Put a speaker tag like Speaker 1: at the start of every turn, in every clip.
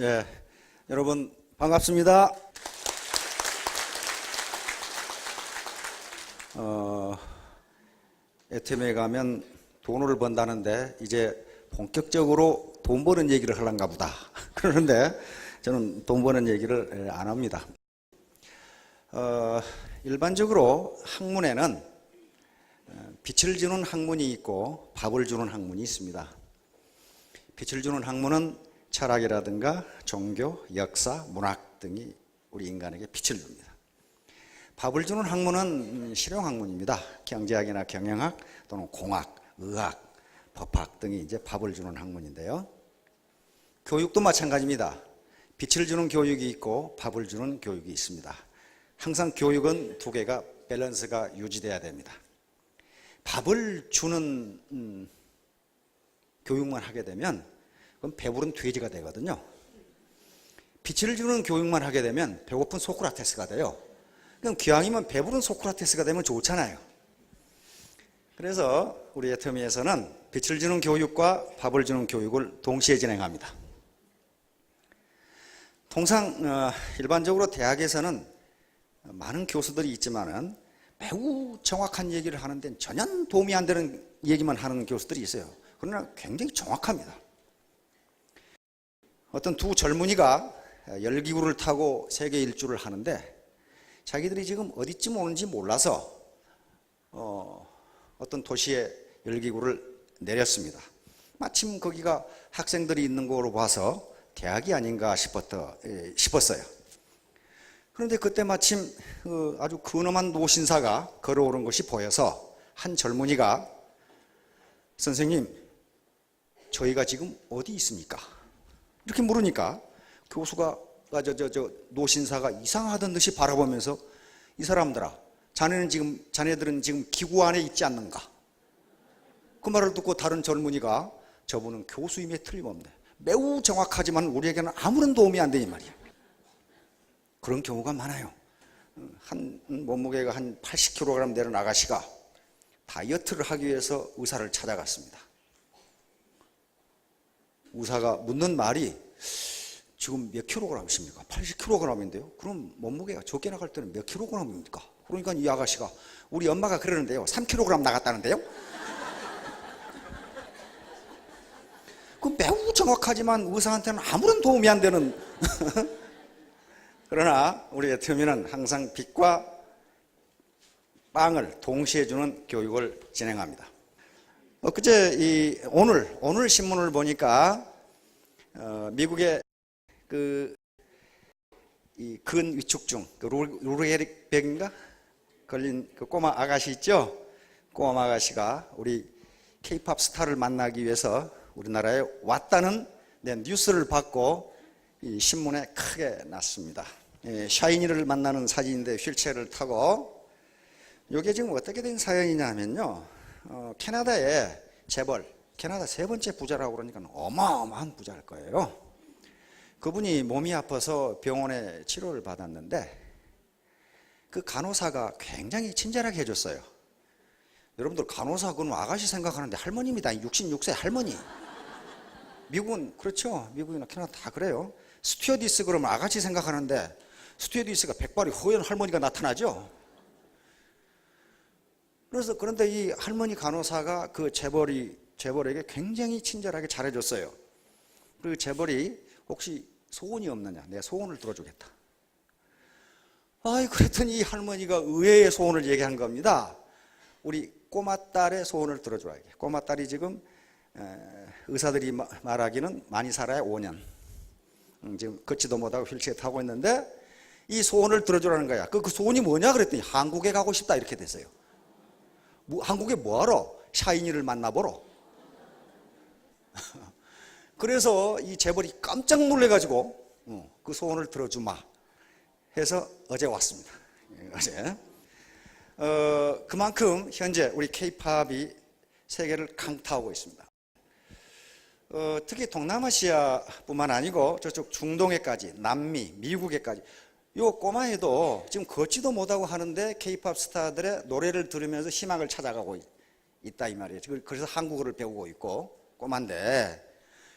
Speaker 1: 예, 여러분 반갑습니다. 애터미에 가면 돈을 번다는데 이제 본격적으로 돈 버는 얘기를 하려는가 보다. 그러는데 저는 돈 버는 얘기를 안 합니다. 일반적으로 학문에는 빛을 주는 학문이 있고 밥을 주는 학문이 있습니다. 빛을 주는 학문은 철학이라든가 종교, 역사, 문학 등이 우리 인간에게 빛을 줍니다. 밥을 주는 학문은 실용학문입니다. 경제학이나 경영학 또는 공학, 의학, 법학 등이 이제 밥을 주는 학문인데요. 교육도 마찬가지입니다. 빛을 주는 교육이 있고 밥을 주는 교육이 있습니다. 항상 교육은 두 개가 밸런스가 유지돼야 됩니다. 밥을 주는 교육만 하게 되면 그럼 배부른 돼지가 되거든요. 빛을 주는 교육만 하게 되면 배고픈 소크라테스가 돼요. 그럼 기왕이면 배부른 소크라테스가 되면 좋잖아요. 그래서 우리 애터미에서는 빛을 주는 교육과 밥을 주는 교육을 동시에 진행합니다. 통상 일반적으로 대학에서는 많은 교수들이 있지만은 매우 정확한 얘기를 하는 데는 전혀 도움이 안 되는 얘기만 하는 교수들이 있어요. 그러나 굉장히 정확합니다. 어떤 두 젊은이가 열기구를 타고 세계 일주를 하는데 자기들이 지금 어디쯤 오는지 몰라서 어떤 도시에 열기구를 내렸습니다. 마침 거기가 학생들이 있는 걸로 봐서 대학이 아닌가 싶었어요. 그런데 그때 마침 아주 근엄한 노신사가 걸어오는 것이 보여서 한 젊은이가 선생님, 저희가 지금 어디 있습니까? 이렇게 물으니까 교수가 노신사가 이상하던 듯이 바라보면서 이 사람들아, 자네들은 지금 기구 안에 있지 않는가? 그 말을 듣고 다른 젊은이가 저분은 교수임에 틀림없네. 매우 정확하지만 우리에게는 아무런 도움이 안 되니 말이야. 그런 경우가 많아요. 한 몸무게가 한 80kg 되는 아가씨가 다이어트를 하기 위해서 의사를 찾아갔습니다. 의사가 묻는 말이 지금 몇 킬로그램이십니까? 80kg인데요. 그럼 몸무게가 적게 나갈 때는 몇 킬로그램입니까? 그러니까 이 아가씨가 우리 엄마가 그러는데요. 3kg 나갔다는데요. 그 매우 정확하지만 의사한테는 아무런 도움이 안 되는 그러나 우리 애터미는 항상 빛과 빵을 동시에 주는 교육을 진행합니다. 오늘 신문을 보니까 미국의 이 근 위축증, 루르게릭병인가 걸린 그 꼬마 아가씨 있죠? 꼬마 아가씨가 우리 K-팝 스타를 만나기 위해서 우리나라에 왔다는 뉴스를 받고 이 신문에 크게 났습니다. 샤이니를 만나는 사진인데 휠체어를 타고 이게 지금 어떻게 된 사연이냐면요. 캐나다의 재벌, 캐나다 세 번째 부자라고 그러니까 어마어마한 부자일 거예요. 그분이 몸이 아파서 병원에 치료를 받았는데 그 간호사가 굉장히 친절하게 해줬어요. 여러분들 간호사 그건 아가씨 생각하는데 할머니입니다. 66세 할머니. 미국은 그렇죠. 미국이나 캐나다 다 그래요. 스튜어디스 그러면 아가씨 생각하는데 스튜어디스가 백발이 허연 할머니가 나타나죠. 그런데 이 할머니 간호사가 그 재벌에게 굉장히 친절하게 잘해줬어요. 그 재벌이 혹시 소원이 없느냐? 내 소원을 들어주겠다. 그랬더니 이 할머니가 의외의 소원을 얘기한 겁니다. 우리 꼬마딸의 소원을 들어줘야 돼. 꼬마딸이 지금 의사들이 말하기는 많이 살아야 5년. 지금 걷지도 못하고 휠체어 타고 있는데 이 소원을 들어주라는 거야. 그 소원이 뭐냐 그랬더니 한국에 가고 싶다 이렇게 됐어요. 한국에 뭐하러? 샤이니를 만나보러. 그래서 이 재벌이 깜짝 놀래가지고 그 소원을 들어주마 해서 어제 왔습니다. 어제. 그만큼 현재 우리 K-팝이 세계를 강타하고 있습니다. 특히 동남아시아뿐만 아니고 저쪽 중동에까지, 남미, 미국에까지 요 꼬마애도 지금 걷지도 못하고 하는데 K-팝 스타들의 노래를 들으면서 희망을 찾아가고 있다 이 말이에요. 그래서 한국어를 배우고 있고 꼬마인데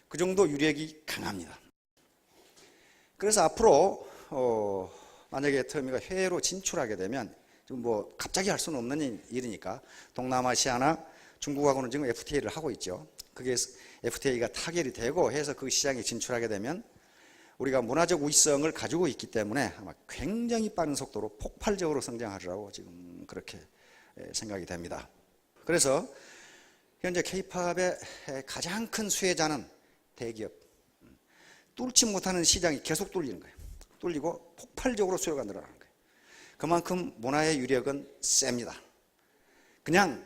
Speaker 1: 그 정도 유력이 강합니다. 그래서 앞으로 만약에 터미가 해외로 진출하게 되면 지금 뭐 갑자기 할 수는 없는 일이니까 동남아시아나 중국하고는 지금 FTA를 하고 있죠. 그게 FTA가 타결이 되고 해서 그 시장에 진출하게 되면 우리가 문화적 우위성을 가지고 있기 때문에 아마 굉장히 빠른 속도로 폭발적으로 성장하리라고 지금 그렇게 생각이 됩니다. 그래서 현재 K-팝의 가장 큰 수혜자는 대기업. 뚫지 못하는 시장이 계속 뚫리는 거예요. 뚫리고 폭발적으로 수요가 늘어나는 거예요. 그만큼 문화의 유력은 셉니다. 그냥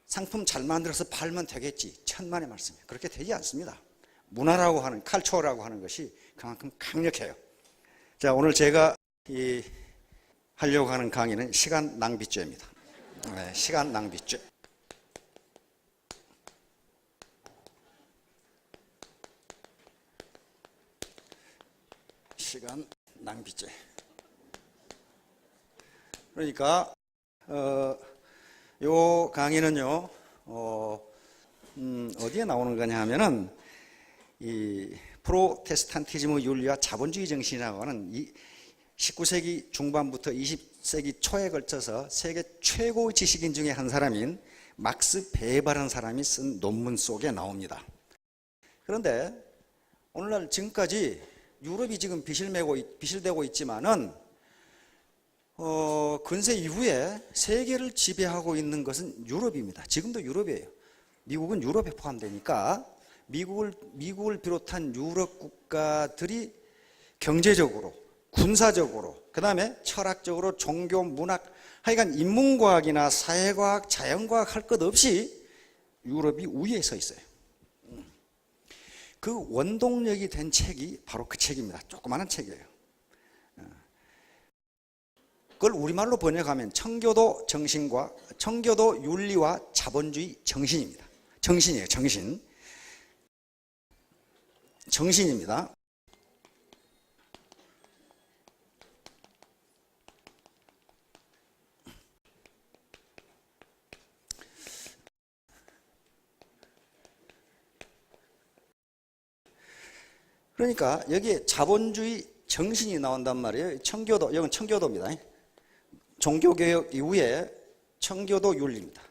Speaker 1: 상품 잘 만들어서 팔면 되겠지. 천만의 말씀이에요. 그렇게 되지 않습니다. 문화라고 하는, 칼처라고 하는 것이 그만큼 강력해요. 자, 오늘 제가 하려고 하는 강의는 시간 낭비죄입니다. 네, 시간 낭비죄. 시간 낭비죄. 그러니까 요 강의는요 어디에 나오는 거냐 하면은 이 프로테스탄티즘의 윤리와 자본주의 정신이라고 하는 이 19세기 중반부터 20세기 초에 걸쳐서 세계 최고의 지식인 중에 한 사람인 막스 베버라는 사람이 쓴 논문 속에 나옵니다. 그런데 오늘날 지금까지 유럽이 지금 비실되고 있지만은 근세 이후에 세계를 지배하고 있는 것은 유럽입니다. 지금도 유럽이에요. 미국은 유럽에 포함되니까 미국을 비롯한 유럽 국가들이 경제적으로, 군사적으로, 그 다음에 철학적으로, 종교, 문학, 하여간 인문과학이나 사회과학, 자연과학 할 것 없이 유럽이 우위에 서 있어요. 그 원동력이 된 책이 바로 그 책입니다. 조그마한 책이에요. 그걸 우리말로 번역하면 청교도 윤리와 자본주의 정신입니다. 정신이에요, 정신. 정신입니다. 그러니까 여기에 자본주의 정신이 나온단 말이에요. 청교도, 이건 청교도입니다. 종교개혁 이후에 청교도 윤리입니다.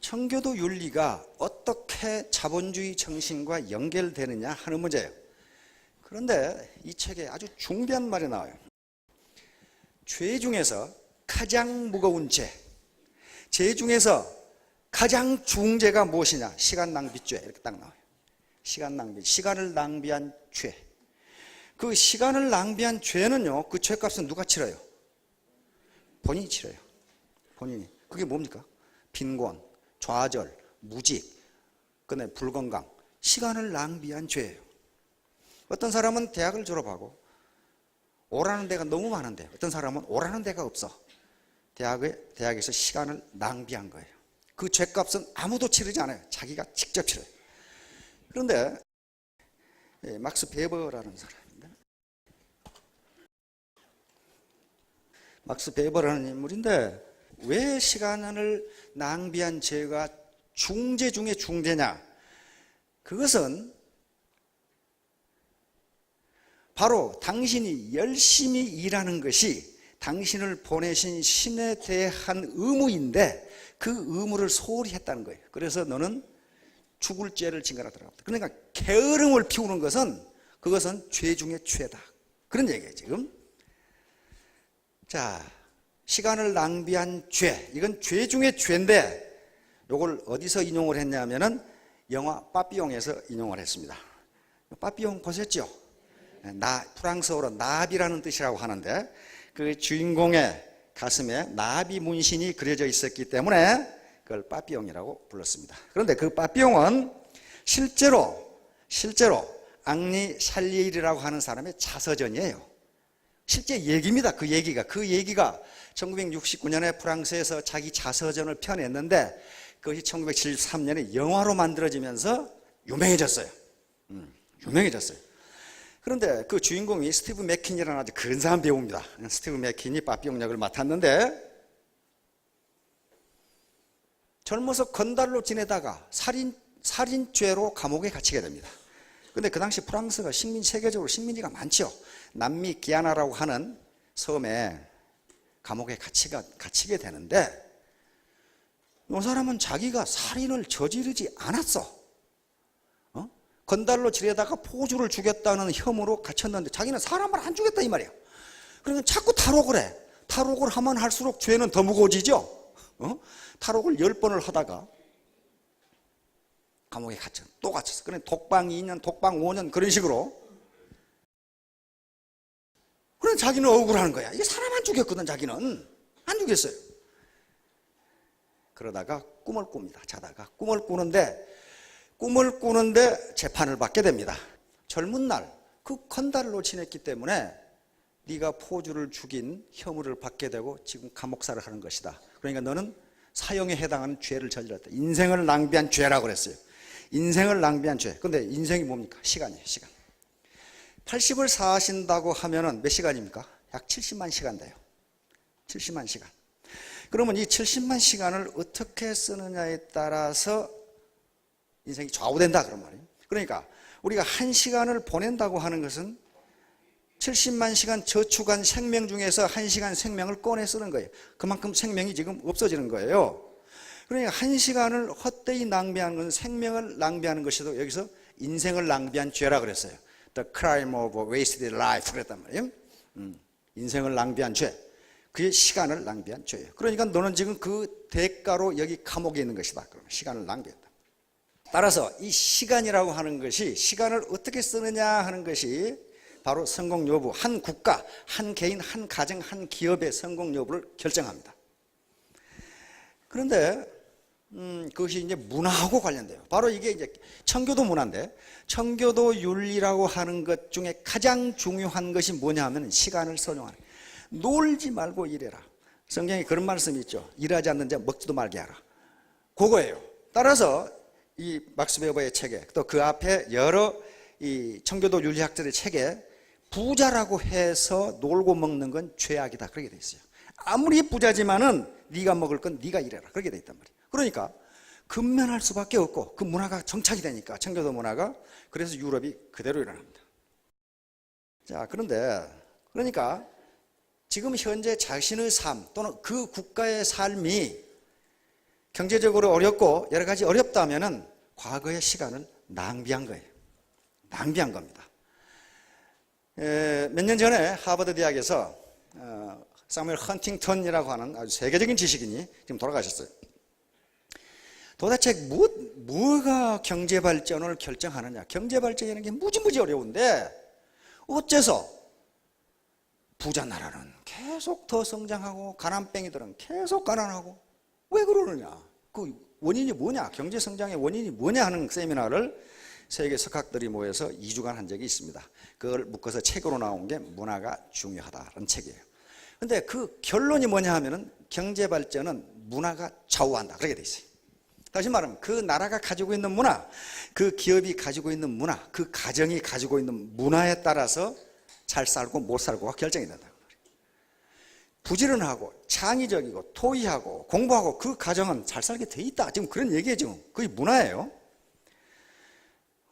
Speaker 1: 청교도 윤리가 어떻게 자본주의 정신과 연결되느냐 하는 문제예요. 그런데 이 책에 아주 중대한 말이 나와요. 죄 중에서 가장 무거운 죄 중에서 가장 중죄가 무엇이냐? 시간 낭비죄. 이렇게 딱 나와요. 시간 낭비, 시간을 낭비한 죄. 그 시간을 낭비한 죄는요, 그 죄값은 누가 치러요? 본인이 치러요. 본인이. 그게 뭡니까? 빈곤, 좌절, 무직, 그다음에 불건강. 시간을 낭비한 죄예요. 어떤 사람은 대학을 졸업하고 오라는 데가 너무 많은데 어떤 사람은 오라는 데가 없어. 대학에서 시간을 낭비한 거예요. 그 죄값은 아무도 치르지 않아요. 자기가 직접 치러요. 그런데 막스 베버라는 사람인데, 막스 베버라는 인물인데 왜 시간을 낭비한 죄가 중죄 중에 중죄냐? 그것은 바로 당신이 열심히 일하는 것이 당신을 보내신 신에 대한 의무인데 그 의무를 소홀히 했다는 거예요. 그래서 너는 죽을 죄를 징가하더라고. 그러니까 게으름을 피우는 그것은 죄 중에 죄다. 그런 얘기예요, 지금. 자, 시간을 낭비한 죄. 이건 죄 중에 죄인데, 이걸 어디서 인용을 했냐면은 영화 빠삐용에서 인용을 했습니다. 빠삐용 보셨죠? 프랑스어로 나비라는 뜻이라고 하는데, 그 주인공의 가슴에 나비 문신이 그려져 있었기 때문에 그걸 빠삐용이라고 불렀습니다. 그런데 그 빠삐용은 실제로 앙리 샬리일이라고 하는 사람의 자서전이에요. 실제 얘기입니다. 그 얘기가 1969년에 프랑스에서 자기 자서전을 펴냈는데 그것이 1973년에 영화로 만들어지면서 유명해졌어요. 그런데 그 주인공이 스티브 맥킨이라는 아주 근사한 배우입니다. 스티브 맥킨이 빠삐용 역을 맡았는데 젊어서 건달로 지내다가 살인죄로 감옥에 갇히게 됩니다. 근데 그 당시 프랑스가 세계적으로 식민지가 많죠. 남미 기아나라고 하는 섬에 감옥에 갇히게 되는데 이 사람은 자기가 살인을 저지르지 않았어. 건달로 지내다가 포주를 죽였다는 혐의로 갇혔는데 자기는 사람을 안 죽였다 이 말이야. 그러니까 자꾸 탈옥을 해. 탈옥을 하면 할수록 죄는 더 무거워지죠. 탈옥을 10번을 하다가 감옥에 또 갇혔어. 그래 독방 2년, 독방 5년 그런 식으로. 그래 자기는 억울한 거야. 이게 사람 안 죽였거든. 자기는 안 죽였어요. 그러다가 꿈을 꿉니다. 자다가 꿈을 꾸는데 재판을 받게 됩니다. 젊은 날 그 건달로 지냈기 때문에 네가 포주를 죽인 혐의를 받게 되고 지금 감옥살을 하는 것이다. 그러니까 너는 사형에 해당하는 죄를 저질렀다. 인생을 낭비한 죄라고 그랬어요. 인생을 낭비한 죄. 근데 인생이 뭡니까? 시간이에요. 시간. 80을 사신다고 하면은 몇 시간입니까? 약 70만 시간 돼요. 70만 시간. 그러면 이 70만 시간을 어떻게 쓰느냐에 따라서 인생이 좌우된다 그런 말이에요. 그러니까 우리가 한 시간을 보낸다고 하는 것은 70만 시간 저축한 생명 중에서 한 시간 생명을 꺼내 쓰는 거예요. 그만큼 생명이 지금 없어지는 거예요. 그러니까 한 시간을 헛되이 낭비하는 것은 생명을 낭비하는 것이도 여기서 인생을 낭비한 죄라 그랬어요. The crime of wasted life 그랬단 말이에요. 인생을 낭비한 죄. 그게 시간을 낭비한 죄예요. 그러니까 너는 지금 그 대가로 여기 감옥에 있는 것이다. 그러면 시간을 낭비했다. 따라서 이 시간이라고 하는 것이 시간을 어떻게 쓰느냐 하는 것이 바로 성공 여부, 한 국가, 한 개인, 한 가정, 한 기업의 성공 여부를 결정합니다. 그런데 그것이 이제 문화하고 관련돼요. 바로 이게 이제 청교도 문화인데 청교도 윤리라고 하는 것 중에 가장 중요한 것이 뭐냐 하면 시간을 선용하는 거예요. 놀지 말고 일해라. 성경에 그런 말씀이 있죠. 일하지 않는 자 먹지도 말게 하라. 그거예요. 따라서 이 막스 베버의 책에 또 그 앞에 여러 이 청교도 윤리학자들의 책에 부자라고 해서 놀고 먹는 건 죄악이다 그렇게 돼 있어요. 아무리 부자지만은 네가 먹을 건 네가 일해라 그렇게 돼 있단 말이에요. 그러니까 근면할 수밖에 없고 그 문화가 정착이 되니까 청교도 문화가. 그래서 유럽이 그대로 일어납니다. 자, 그러니까 지금 현재 자신의 삶 또는 그 국가의 삶이 경제적으로 어렵고 여러 가지 어렵다면은 과거의 시간을 낭비한 거예요. 낭비한 겁니다. 몇 년 전에 하버드 대학에서 사무엘 헌팅턴이라고 하는 아주 세계적인 지식인이 지금 돌아가셨어요. 도대체 뭐가 경제 발전을 결정하느냐? 경제 발전이라는 게 무지무지 어려운데 어째서 부자 나라는 계속 더 성장하고 가난뱅이들은 계속 가난하고 왜 그러느냐? 그 원인이 뭐냐? 경제 성장의 원인이 뭐냐 하는 세미나를 세계 석학들이 모여서 2주간 한 적이 있습니다. 그걸 묶어서 책으로 나온 게 문화가 중요하다는 책이에요. 근데 그 결론이 뭐냐 하면은 경제 발전은 문화가 좌우한다. 그렇게 돼 있어요. 다시 말하면 그 나라가 가지고 있는 문화, 그 기업이 가지고 있는 문화, 그 가정이 가지고 있는 문화에 따라서 잘 살고 못 살고가 결정이 된다고 말이에요. 부지런하고 창의적이고 토의하고 공부하고 그 가정은 잘 살게 돼 있다. 지금 그런 얘기죠. 그게 문화예요.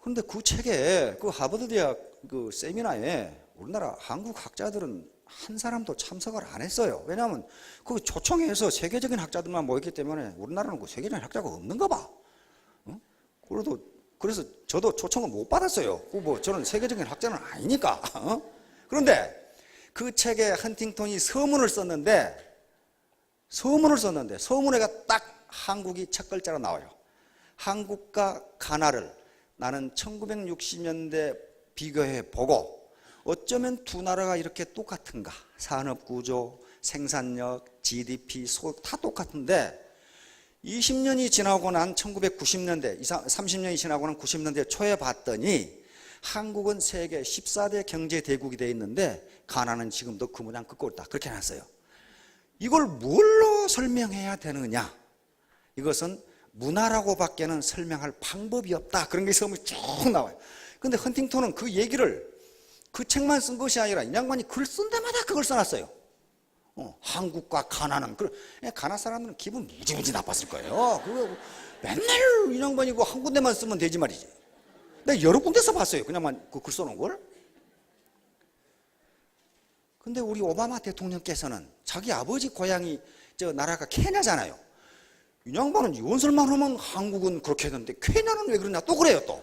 Speaker 1: 그런데 그 책에 그 하버드 대학 그 세미나에 우리나라 한국 학자들은 한 사람도 참석을 안 했어요. 왜냐하면 그 초청해서 세계적인 학자들만 모였기 때문에 우리나라는 그 세계적인 학자가 없는가 봐. 그래서 저도 초청을 못 받았어요. 뭐 저는 세계적인 학자는 아니니까. 그런데 그 책에 헌팅턴이 서문을 썼는데 서문에가 딱 한국이 첫 글자로 나와요. 한국과 가나를 나는 1960년대 비교해 보고 어쩌면 두 나라가 이렇게 똑같은가? 산업구조, 생산력, GDP, 소득 다 똑같은데 20년이 지나고 난 1990년대, 30년이 지나고 난 90년대 초에 봤더니 한국은 세계 14대 경제대국이 되어 있는데 가나는 지금도 그 모양 긋고 있다. 그렇게 해놨어요. 이걸 뭘로 설명해야 되느냐? 이것은 문화라고 밖에는 설명할 방법이 없다. 그런 게 서문이 쭉 나와요. 근데 헌팅턴은 그 얘기를 그 책만 쓴 것이 아니라 이 양반이 글 쓴 데마다 그걸 써놨어요. 한국과 가나는. 가나 사람들은 기분 무지무지 나빴을 거예요. 맨날 이 양반이 한 군데만 쓰면 되지 말이지. 내가 여러 군데서 봤어요. 그냥만 그 글 써놓은 걸. 근데 우리 오바마 대통령께서는 자기 아버지 고향이 저 나라가 케냐잖아요. 이 양반은 연설만 하면 한국은 그렇게 했는데 케냐는 왜 그러냐 또 그래요 또.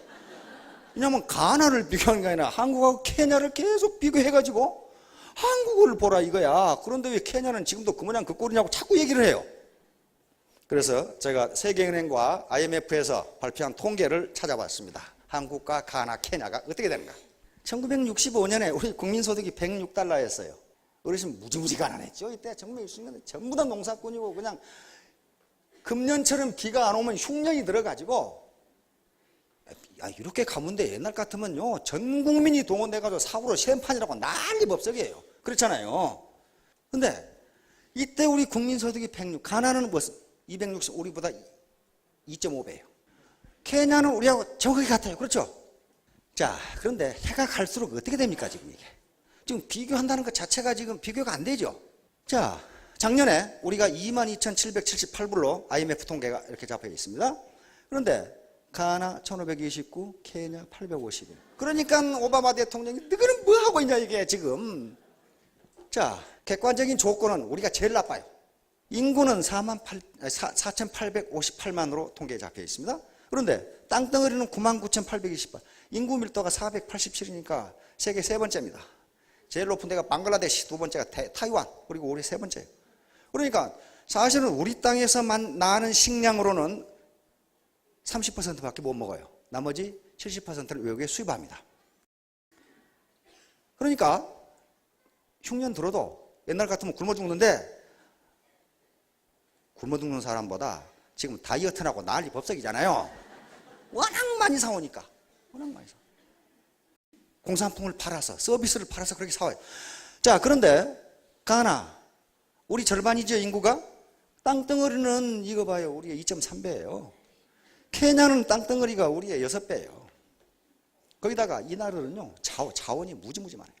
Speaker 1: 왜냐면 가나를 비교하는 게 아니라 한국하고 케냐를 계속 비교해가지고 한국을 보라 이거야. 그런데 왜 케냐는 지금도 그 모양 그 꼴이냐고 자꾸 얘기를 해요. 그래서 제가 세계은행과 IMF에서 발표한 통계를 찾아봤습니다. 한국과 가나, 케냐가 어떻게 되는가. 1965년에 우리 국민소득이 106달러였어요. 어르신 무지무지 가난했죠. 이때 1960년대 전부 다 농사꾼이고 그냥 금년처럼 비가 안 오면 흉년이 들어가지고 이렇게 가면 돼. 옛날 같으면요 전 국민이 동원돼가지고 사고로 쉔판이라고 난리 법석이에요. 그렇잖아요. 근데 이때 우리 국민소득이 106, 가나는 무슨 260, 우리보다 2.5배예요. 케냐는 우리하고 정확히 같아요. 그렇죠? 자, 그런데 해가 갈수록 어떻게 됩니까, 지금 이게? 지금 비교한다는 것 자체가 지금 비교가 안 되죠? 자, 작년에 우리가 22,778불로 IMF 통계가 이렇게 잡혀 있습니다. 그런데 가나 1,529, 케냐 851. 그러니까 오바마 대통령이 너희는 뭐 하고 있냐, 이게 지금. 자, 객관적인 조건은 우리가 제일 나빠요. 인구는 4,858만으로 통계에 잡혀 있습니다. 그런데 땅덩어리는 99,828. 인구 밀도가 487이니까 세계 세 번째입니다. 제일 높은 데가 방글라데시, 두 번째가 타이완, 그리고 우리 세 번째예요. 그러니까 사실은 우리 땅에서 나는 식량으로는 30%밖에 못 먹어요. 나머지 70%를 외국에 수입합니다. 그러니까 흉년 들어도 옛날 같으면 굶어 죽는데 굶어 죽는 사람보다 지금 다이어트라고 난리 법석이잖아요. 워낙 많이 사오니까. 워낙 많이 사. 공산품을 팔아서, 서비스를 팔아서 그렇게 사와요. 자, 그런데 가나, 우리 절반이죠, 인구가? 땅덩어리는 이거 봐요. 우리의 2.3배예요. 케냐는 땅덩어리가 우리의 6배예요. 거기다가 이 나라는요, 자원이 무지무지 많아요.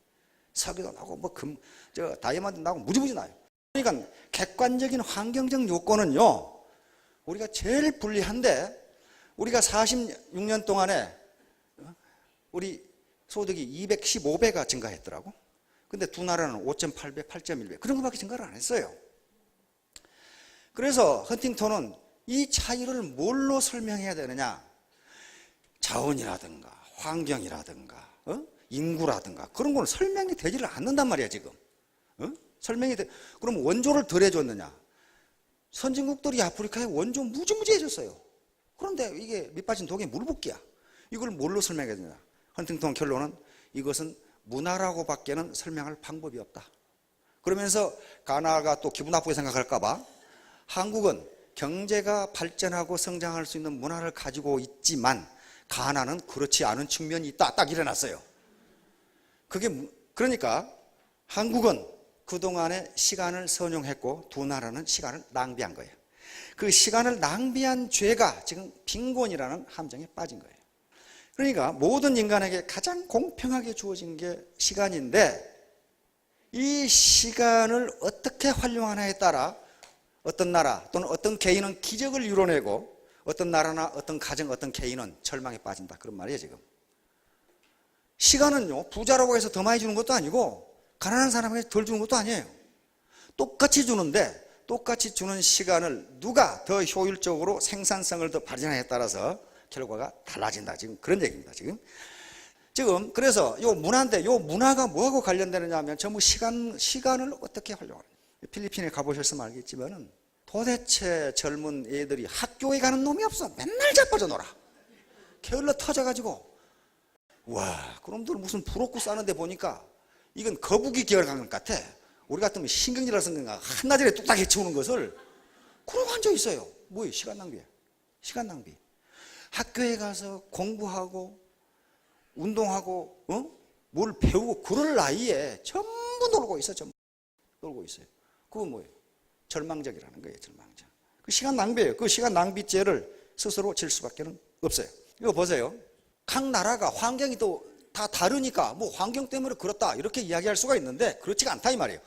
Speaker 1: 석유도 나고, 다이아몬드 나고 무지무지 나요. 그러니까 객관적인 환경적 요건은요, 우리가 제일 불리한데, 우리가 46년 동안에 우리 소득이 215배가 증가했더라고. 근데 두 나라는 5.8배, 8.1배 그런 것밖에 증가를 안 했어요. 그래서 헌팅턴은 이 차이를 뭘로 설명해야 되느냐? 자원이라든가 환경이라든가 인구라든가 그런 건 설명이 되지를 않는단 말이야 지금. 그럼 원조를 덜 해줬느냐? 선진국들이 아프리카에 원조 무지무지 해줬어요. 그런데 이게 밑빠진 독에 물 붓기야. 이걸 뭘로 설명해야 되냐? 헌팅턴 결론은 이것은 문화라고 밖에는 설명할 방법이 없다. 그러면서 가나가 또 기분 나쁘게 생각할까 봐 한국은 경제가 발전하고 성장할 수 있는 문화를 가지고 있지만 가나는 그렇지 않은 측면이 있다. 딱 일어났어요. 그러니까 한국은 그동안에 시간을 선용했고 두 나라는 시간을 낭비한 거예요. 그 시간을 낭비한 죄가 지금 빈곤이라는 함정에 빠진 거예요. 그러니까 모든 인간에게 가장 공평하게 주어진 게 시간인데 이 시간을 어떻게 활용하느냐에 따라 어떤 나라 또는 어떤 개인은 기적을 이뤄내고 어떤 나라나 어떤 가정, 어떤 개인은 절망에 빠진다. 그런 말이에요 지금. 시간은요 부자라고 해서 더 많이 주는 것도 아니고 가난한 사람에게 덜 주는 것도 아니에요. 똑같이 주는데 똑같이 주는 시간을 누가 더 효율적으로 생산성을 더 발전하냐에 따라서 결과가 달라진다. 지금 그런 얘기입니다. 지금 그래서 요 문화인데 요 문화가 뭐하고 관련되느냐 하면 전부 시간을 어떻게 활용하느냐. 필리핀에 가보셨으면 알겠지만은 도대체 젊은 애들이 학교에 가는 놈이 없어. 맨날 자빠져 놀아. 게을러 터져가지고 와 그놈들 무슨 부록구 싸는데 보니까 이건 거북이 계열 것 같아. 우리 같으면 신경질나서 그런가 한나절에 뚝딱 해치우는 것을 그러고 앉아 있어요. 뭐예요? 시간 낭비야. 시간 낭비. 학교에 가서 공부하고 운동하고 뭘 배우고 그럴 나이에 전부 놀고 있어. 전부 놀고 있어요. 그건 뭐예요? 절망적이라는 거예요. 절망적. 그 시간 낭비예요. 그 시간 낭비죄를 스스로 질 수밖에 없어요. 이거 보세요. 각 나라가 환경이 또 다 다르니까 뭐 환경 때문에 그렇다 이렇게 이야기할 수가 있는데 그렇지가 않다 이 말이에요.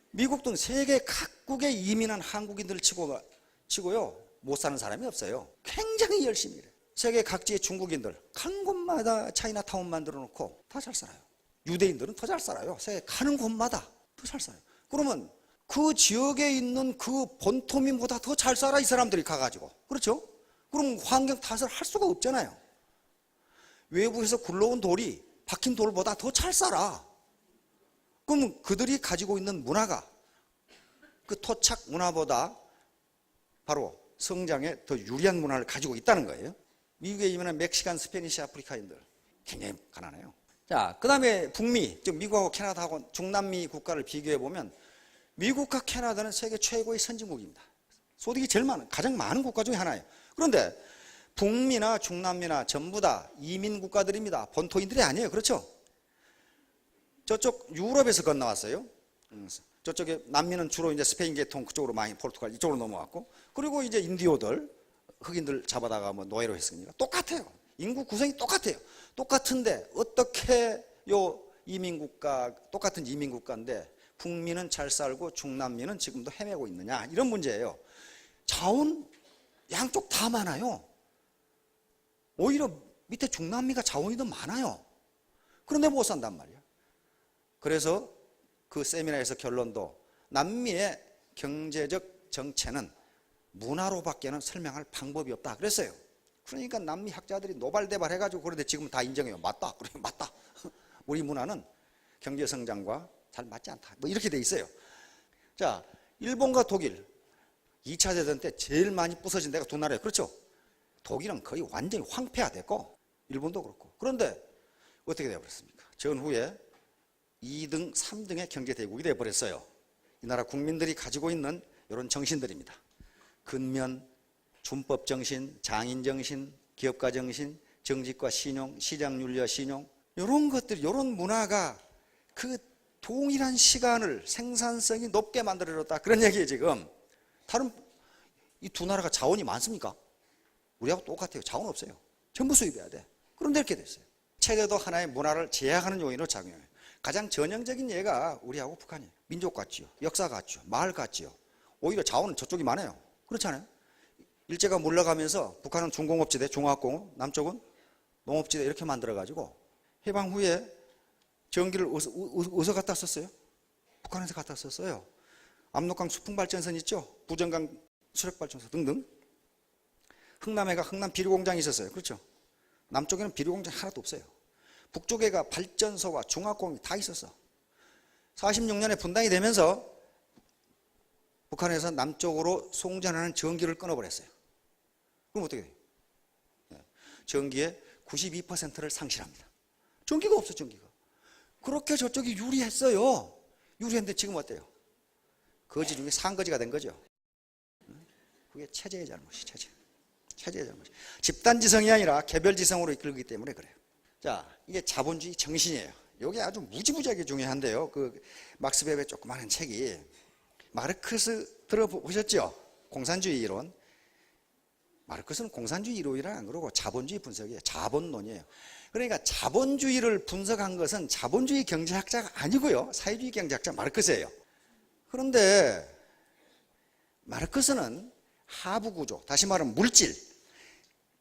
Speaker 1: 미국 등 세계 각국에 이민한 한국인들 치고요 못 사는 사람이 없어요. 굉장히 열심히 일해요. 세계 각지의 중국인들 가는 곳마다 차이나타운 만들어 놓고 다 잘 살아요. 유대인들은 더 잘 살아요. 세계 가는 곳마다 더 잘 살아요. 그러면 그 지역에 있는 그 본토민보다 더 잘 살아, 이 사람들이 가가지고. 그렇죠? 그럼 환경 탓을 할 수가 없잖아요. 외부에서 굴러온 돌이 박힌 돌보다 더 잘 살아. 그럼 그들이 가지고 있는 문화가 그 토착 문화보다 바로 성장에 더 유리한 문화를 가지고 있다는 거예요. 미국에 있는 멕시칸, 스페니시 아프리카인들 굉장히 가난해요. 자, 그 다음에 북미, 즉 미국하고 캐나다하고 중남미 국가를 비교해 보면 미국과 캐나다는 세계 최고의 선진국입니다. 소득이 제일 많은, 가장 많은 국가 중에 하나예요. 그런데 북미나 중남미나 전부 다 이민 국가들입니다. 본토인들이 아니에요. 그렇죠? 저쪽 유럽에서 건너왔어요. 저쪽에 남미는 주로 이제 스페인 계통 그쪽으로 많이, 포르투갈 이쪽으로 넘어왔고, 그리고 이제 인디오들, 흑인들 잡아다가 뭐 노예로 했으니까 똑같아요. 인구 구성이 똑같아요. 똑같은데 어떻게 요 이민국가, 똑같은 이민국가인데 북미는 잘 살고 중남미는 지금도 헤매고 있느냐, 이런 문제예요. 자원 양쪽 다 많아요. 오히려 밑에 중남미가 자원이 더 많아요. 그런데 못 산단 말이야. 그래서 그 세미나에서 결론도 남미의 경제적 정체는 문화로밖에는 설명할 방법이 없다 그랬어요. 그러니까 남미 학자들이 노발대발 해가지고, 그런데 지금 다 인정해요. 맞다. 그래, 맞다. 우리 문화는 경제 성장과 잘 맞지 않다. 뭐 이렇게 돼 있어요. 자, 일본과 독일 2차 대전 때 제일 많이 부서진 데가 두 나라예요. 그렇죠? 독일은 거의 완전히 황폐화됐고 일본도 그렇고. 그런데 어떻게 되어버렸습니까? 전후에 2등, 3등의 경제대국이 되어버렸어요. 이 나라 국민들이 가지고 있는 이런 정신들입니다. 근면, 준법정신, 장인정신, 기업가정신, 정직과 신용, 시장윤리와 신용, 이런 것들, 이런 문화가 그 동일한 시간을 생산성이 높게 만들어줬다, 그런 얘기예요. 지금 다른 이 두 나라가 자원이 많습니까? 우리하고 똑같아요. 자원 없어요. 전부 수입해야 돼. 그런데 이렇게 됐어요. 체제도 하나의 문화를 제약하는 요인으로 작용해요. 가장 전형적인 예가 우리하고 북한이에요. 민족 같지요, 역사 같지요, 마을 같지요. 오히려 자원은 저쪽이 많아요. 그렇지 않아요? 일제가 물러가면서 북한은 중공업지대, 중화학공업, 남쪽은 농업지대 이렇게 만들어가지고 해방 후에 전기를 어디서 갖다 썼어요? 북한에서 갖다 썼어요. 압록강 수풍발전선 있죠? 부정강 수력발전소 등등. 흥남해가 흥남 비료공장이 있었어요. 그렇죠? 남쪽에는 비료공장이 하나도 없어요. 북쪽에가 발전소와 중화공업이 다 있었어. 46년에 분당이 되면서 북한에서 남쪽으로 송전하는 전기를 끊어버렸어요. 그럼 어떻게 돼요? 전기의 92%를 상실합니다. 전기가 없어, 전기가. 그렇게 저쪽이 유리했어요. 유리했는데 지금 어때요? 거지 중에 상거지가 된 거죠. 그게 체제의 잘못이, 체제의 잘못이. 집단지성이 아니라 개별지성으로 이끌기 때문에 그래요. 자, 이게 자본주의 정신이에요. 이게 아주 무지무지하게 중요한데요. 그 막스 베베 조그마한 책이, 마르크스 들어보셨죠? 공산주의 이론. 마르크스는 공산주의 이론이라 안 그러고 자본주의 분석이에요. 자본론이에요. 그러니까 자본주의를 분석한 것은 자본주의 경제학자가 아니고요, 사회주의 경제학자 마르크스예요. 그런데 마르크스는 하부구조, 다시 말하면 물질,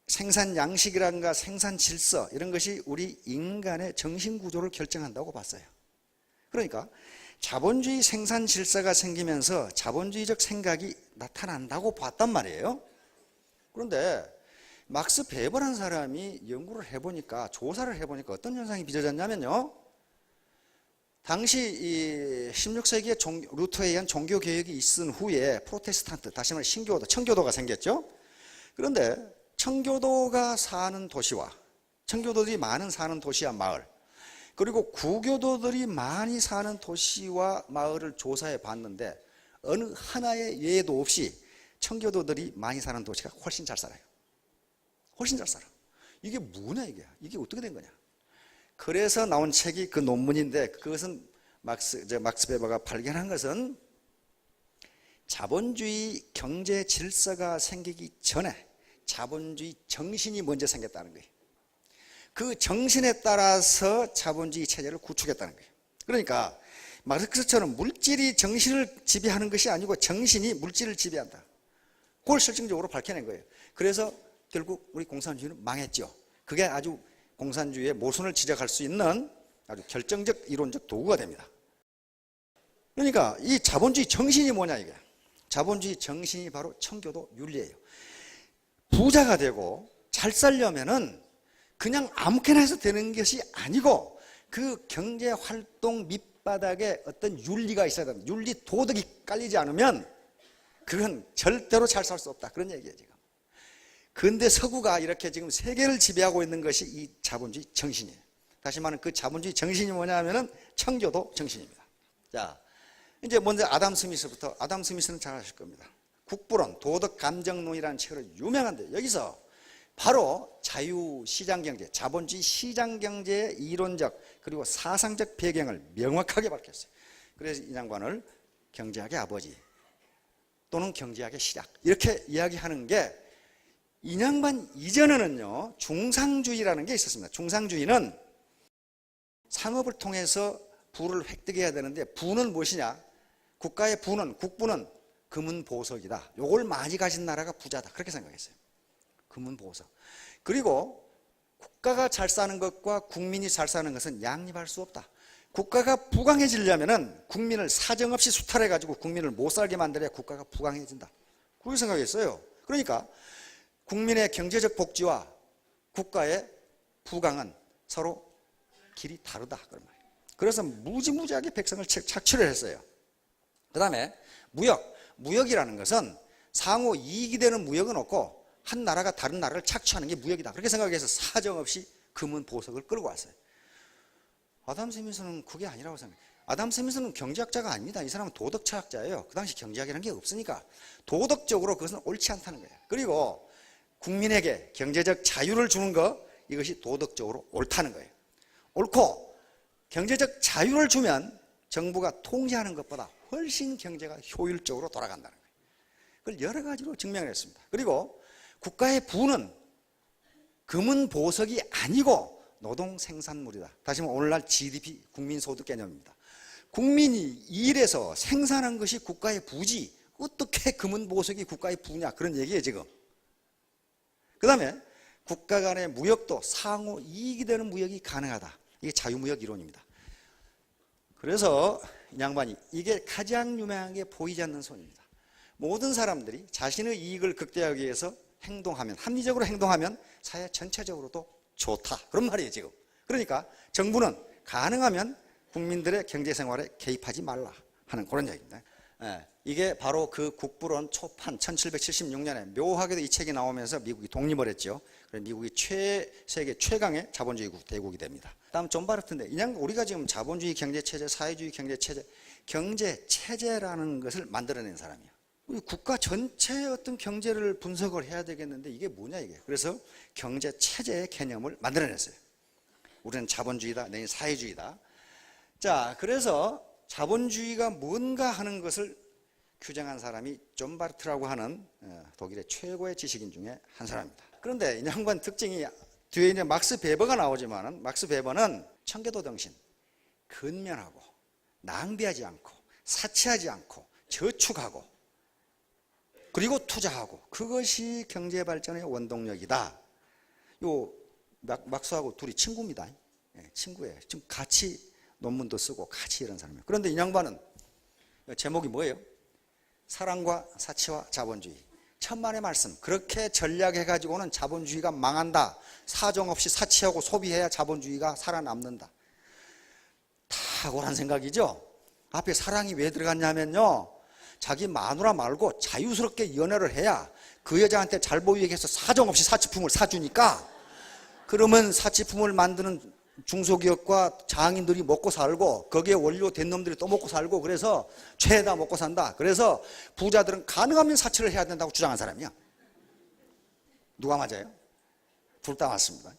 Speaker 1: 생산 양식이란가 생산 질서, 이런 것이 우리 인간의 정신구조를 결정한다고 봤어요. 그러니까 자본주의 생산 질서가 생기면서 자본주의적 생각이 나타난다고 봤단 말이에요. 그런데 막스 베버라는 사람이 연구를 해보니까, 조사를 해보니까 어떤 현상이 빚어졌냐면요, 당시 이 16세기에 루터에 의한 종교개혁이 있은 후에 프로테스탄트, 다시 말해 신교도, 청교도가 생겼죠. 그런데 청교도가 사는 도시와, 청교도들이 많은 사는 도시와 마을, 그리고 구교도들이 많이 사는 도시와 마을을 조사해 봤는데 어느 하나의 예도 없이 청교도들이 많이 사는 도시가 훨씬 잘 살아요. 훨씬 잘 살아. 이게 뭐냐, 이게 어떻게 된 거냐. 그래서 나온 책이 그 논문인데, 그것은 막스 베버가 발견한 것은 자본주의 경제 질서가 생기기 전에 자본주의 정신이 먼저 생겼다는 거예요. 그 정신에 따라서 자본주의 체제를 구축했다는 거예요. 그러니까 마르크스처럼 물질이 정신을 지배하는 것이 아니고 정신이 물질을 지배한다. 그걸 실증적으로 밝혀낸 거예요. 그래서 결국 우리 공산주의는 망했죠. 그게 아주 공산주의의 모순을 지적할 수 있는 아주 결정적 이론적 도구가 됩니다. 그러니까 이 자본주의 정신이 뭐냐 이게. 자본주의 정신이 바로 청교도 윤리예요. 부자가 되고 잘 살려면은 그냥 아무렇게나 해서 되는 것이 아니고 그 경제활동 밑바닥에 어떤 윤리가 있어야 됩니다. 윤리 도덕이 깔리지 않으면 그건 절대로 잘 살 수 없다. 그런 얘기예요 지금. 근데 서구가 이렇게 지금 세계를 지배하고 있는 것이 이 자본주의 정신이에요. 다시 말하면 그 자본주의 정신이 뭐냐 하면은 청교도 정신입니다. 자, 이제 먼저 아담 스미스부터. 아담 스미스는 잘 아실 겁니다. 국부론, 도덕감정론이라는 책으로 유명한데 여기서 바로 자유시장경제, 자본주의 시장경제의 이론적 그리고 사상적 배경을 명확하게 밝혔어요. 그래서 이 양반을 경제학의 아버지 또는 경제학의 시작 이렇게 이야기하는 게 이 양반 이전에는요 중상주의라는 게 있었습니다. 중상주의는 상업을 통해서 부를 획득해야 되는데 부는 무엇이냐? 국가의 부는 국부는 금은보석이다. 요걸 많이 가진 나라가 부자다. 그렇게 생각했어요. 금은보석. 그리고 국가가 잘 사는 것과 국민이 잘 사는 것은 양립할 수 없다. 국가가 부강해지려면 국민을 사정없이 수탈해가지고 국민을 못 살게 만들어야 국가가 부강해진다. 그렇게 생각했어요. 그러니까 국민의 경제적 복지와 국가의 부강은 서로 길이 다르다. 그런 말이에요. 그래서 무지무지하게 백성을 착취를 했어요. 그 다음에 무역이라는 것은 상호 이익이 되는 무역은 없고 한 나라가 다른 나라를 착취하는 게 무역이다. 그렇게 생각해서 사정없이 금은 보석을 끌고 왔어요. 아담 스미스는 그게 아니라고 생각해요. 아담 스미스는 경제학자가 아닙니다. 이 사람은 도덕철학자예요. 그 당시 경제학이라는 게 없으니까 도덕적으로 그것은 옳지 않다는 거예요. 그리고 국민에게 경제적 자유를 주는 것 이것이 도덕적으로 옳다는 거예요. 옳고 경제적 자유를 주면 정부가 통제하는 것보다 훨씬 경제가 효율적으로 돌아간다는 거예요. 그걸 여러 가지로 증명을 했습니다. 그리고 국가의 부는 금은 보석이 아니고 노동 생산물이다. 다시 말해 오늘날 GDP 국민소득 개념입니다. 국민이 일해서 생산한 것이 국가의 부지 어떻게 금은 보석이 국가의 부냐 그런 얘기예요 지금. 그 다음에 국가 간의 무역도 상호 이익이 되는 무역이 가능하다. 이게 자유무역 이론입니다. 그래서 이 양반이 이게 가장 유명하게 보이지 않는 손입니다. 모든 사람들이 자신의 이익을 극대화하기 위해서 행동하면 합리적으로 행동하면 사회 전체적으로도 좋다. 그런 말이에요 지금. 그러니까 정부는 가능하면 국민들의 경제생활에 개입하지 말라 하는 그런 얘기입니다. 이게 바로 그 국부론 초판 1776년에 묘하게도 이 책이 나오면서 미국이 독립을 했죠. 그래서 미국이 세계 최강의 자본주의 대국이 됩니다. 다음 존 바르트인데 그냥 우리가 지금 자본주의 경제체제, 사회주의 경제체제, 경제체제라는 것을 만들어낸 사람이에요. 국가 전체의 어떤 경제를 분석을 해야 되겠는데 이게 뭐냐 이게. 그래서 경제체제의 개념을 만들어냈어요. 우리는 자본주의다, 내는 사회주의다. 자, 그래서 자본주의가 뭔가 하는 것을 규정한 사람이 존 바르트라고 하는 독일의 최고의 지식인 중에 한 사람입니다. 그런데 이 양반 특징이 뒤에 이제 막스 베버가 나오지만은 막스 베버는 청교도 정신, 근면하고 낭비하지 않고 사치하지 않고 저축하고 그리고 투자하고 그것이 경제 발전의 원동력이다. 요 막스하고 둘이 친구입니다. 친구예요. 지금 같이 논문도 쓰고 같이 이런 사람이에요. 그런데 이 양반은 제목이 뭐예요? 사랑과 사치와 자본주의. 천만의 말씀. 그렇게 전략해가지고는 자본주의가 망한다. 사정없이 사치하고 소비해야 자본주의가 살아남는다. 탁월한 생각이죠. 앞에 사랑이 왜 들어갔냐면요, 자기 마누라 말고 자유스럽게 연애를 해야 그 여자한테 잘 보이게 해서 사정없이 사치품을 사주니까, 그러면 사치품을 만드는 중소기업과 장인들이 먹고 살고 거기에 원료 된 놈들이 또 먹고 살고, 그래서 죄다 먹고 산다. 그래서 부자들은 가능하면 사치를 해야 된다고 주장한 사람이야. 누가 맞아요? 둘 다 맞습니다.